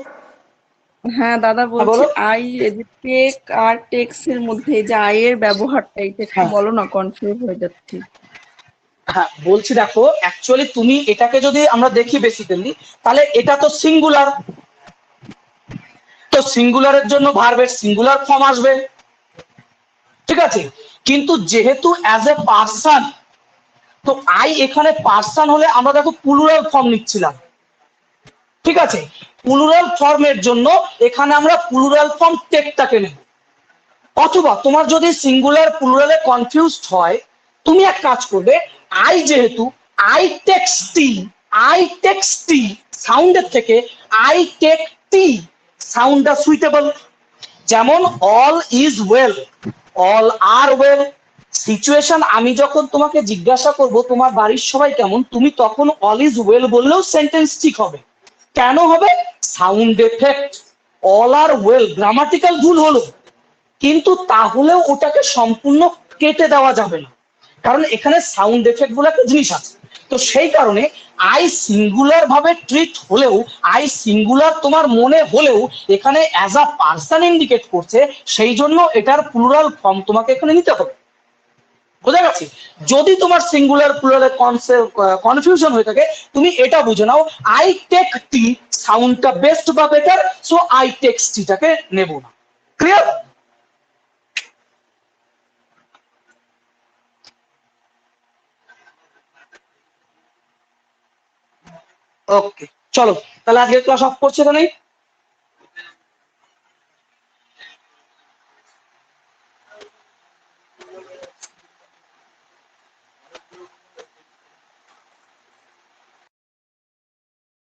হ্যাঁ দাদা হ্যাঁ বলছি, বলো। আই এই যে টেক আর টেক্স এর মধ্যে এই যে আই এর ব্যবহারটা এটা একটু হ্যাঁ বলো না, কনফিউজ হয়ে যাচ্ছি। হ্যাঁ বলছি, দেখো অ্যাকচুয়ালি তুমি এটাকে যদি আমরা দেখি বেসিক্যালি, তাহলে এটা তো সিঙ্গুলার, তো সিঙ্গুলারের জন্য ভার্বের সিঙ্গুলার ফর্ম আসবে। ঠিক আছে, কিন্তু যেহেতু অ্যাজ এ পার্সন, তো আই এখানে পার্সন হলে আমরা দেখো প্লুরাল ফর্ম নিচ্ছিলাম। ঠিক আছে, প্লুরাল ফর্মের জন্য এখানে আমরা প্লুরাল ফর্ম টেকটাকে নেব। অথবা তোমার যদি সিঙ্গুলার প্লুরালে কনফিউজড হয়, তুমি এক কাজ করবে, আই যেহেতু I takes tea, I takes tea সাউন্ডের থেকে আই টেক টি সাউন্ডটা সুইটেবল। যেমন all is well, all are well. Situation আমি যখন তোমাকে জিজ্ঞাসা করব তোমার বাড়ির সবাই কেমন, তুমি তখন অল ইজ ওয়েল বললেও সেন্টেন্স ঠিক হবে। কেন হবে? Sound effect. All are well grammatical ভুল হলো, কিন্তু তাহলেও ওটাকে সম্পূর্ণ কেটে দেওয়া যাবে না, কারণ এখানে সাউন্ড এফেক্ট বলে একটা জিনিস আছে। তো সেই কারণে আই সিঙ্গুলার ভাবে ট্রিট হলেও, আই সিঙ্গুলার তোমার মনে হলেও এখানে অ্যাজ আ পার্সন ইন্ডিকেট করছে, সেই জন্য এটার প্লুরাল ফর্ম তোমাকে এখানে নিতে হবে। বোঝা গেছে? যদি তোমার সিঙ্গুলার প্লুরালে কনফিউশন হয়ে থাকে, তুমি এটা বুঝে নাও আই টেক টি সাউন্ডটা বেস্ট বা বেটার, সো আই টেক্স টিটাকে নেব না। ক্লিয়ার? ওকে, চলো তাহলে আজকে ক্লাস অফ করছে এখানেই।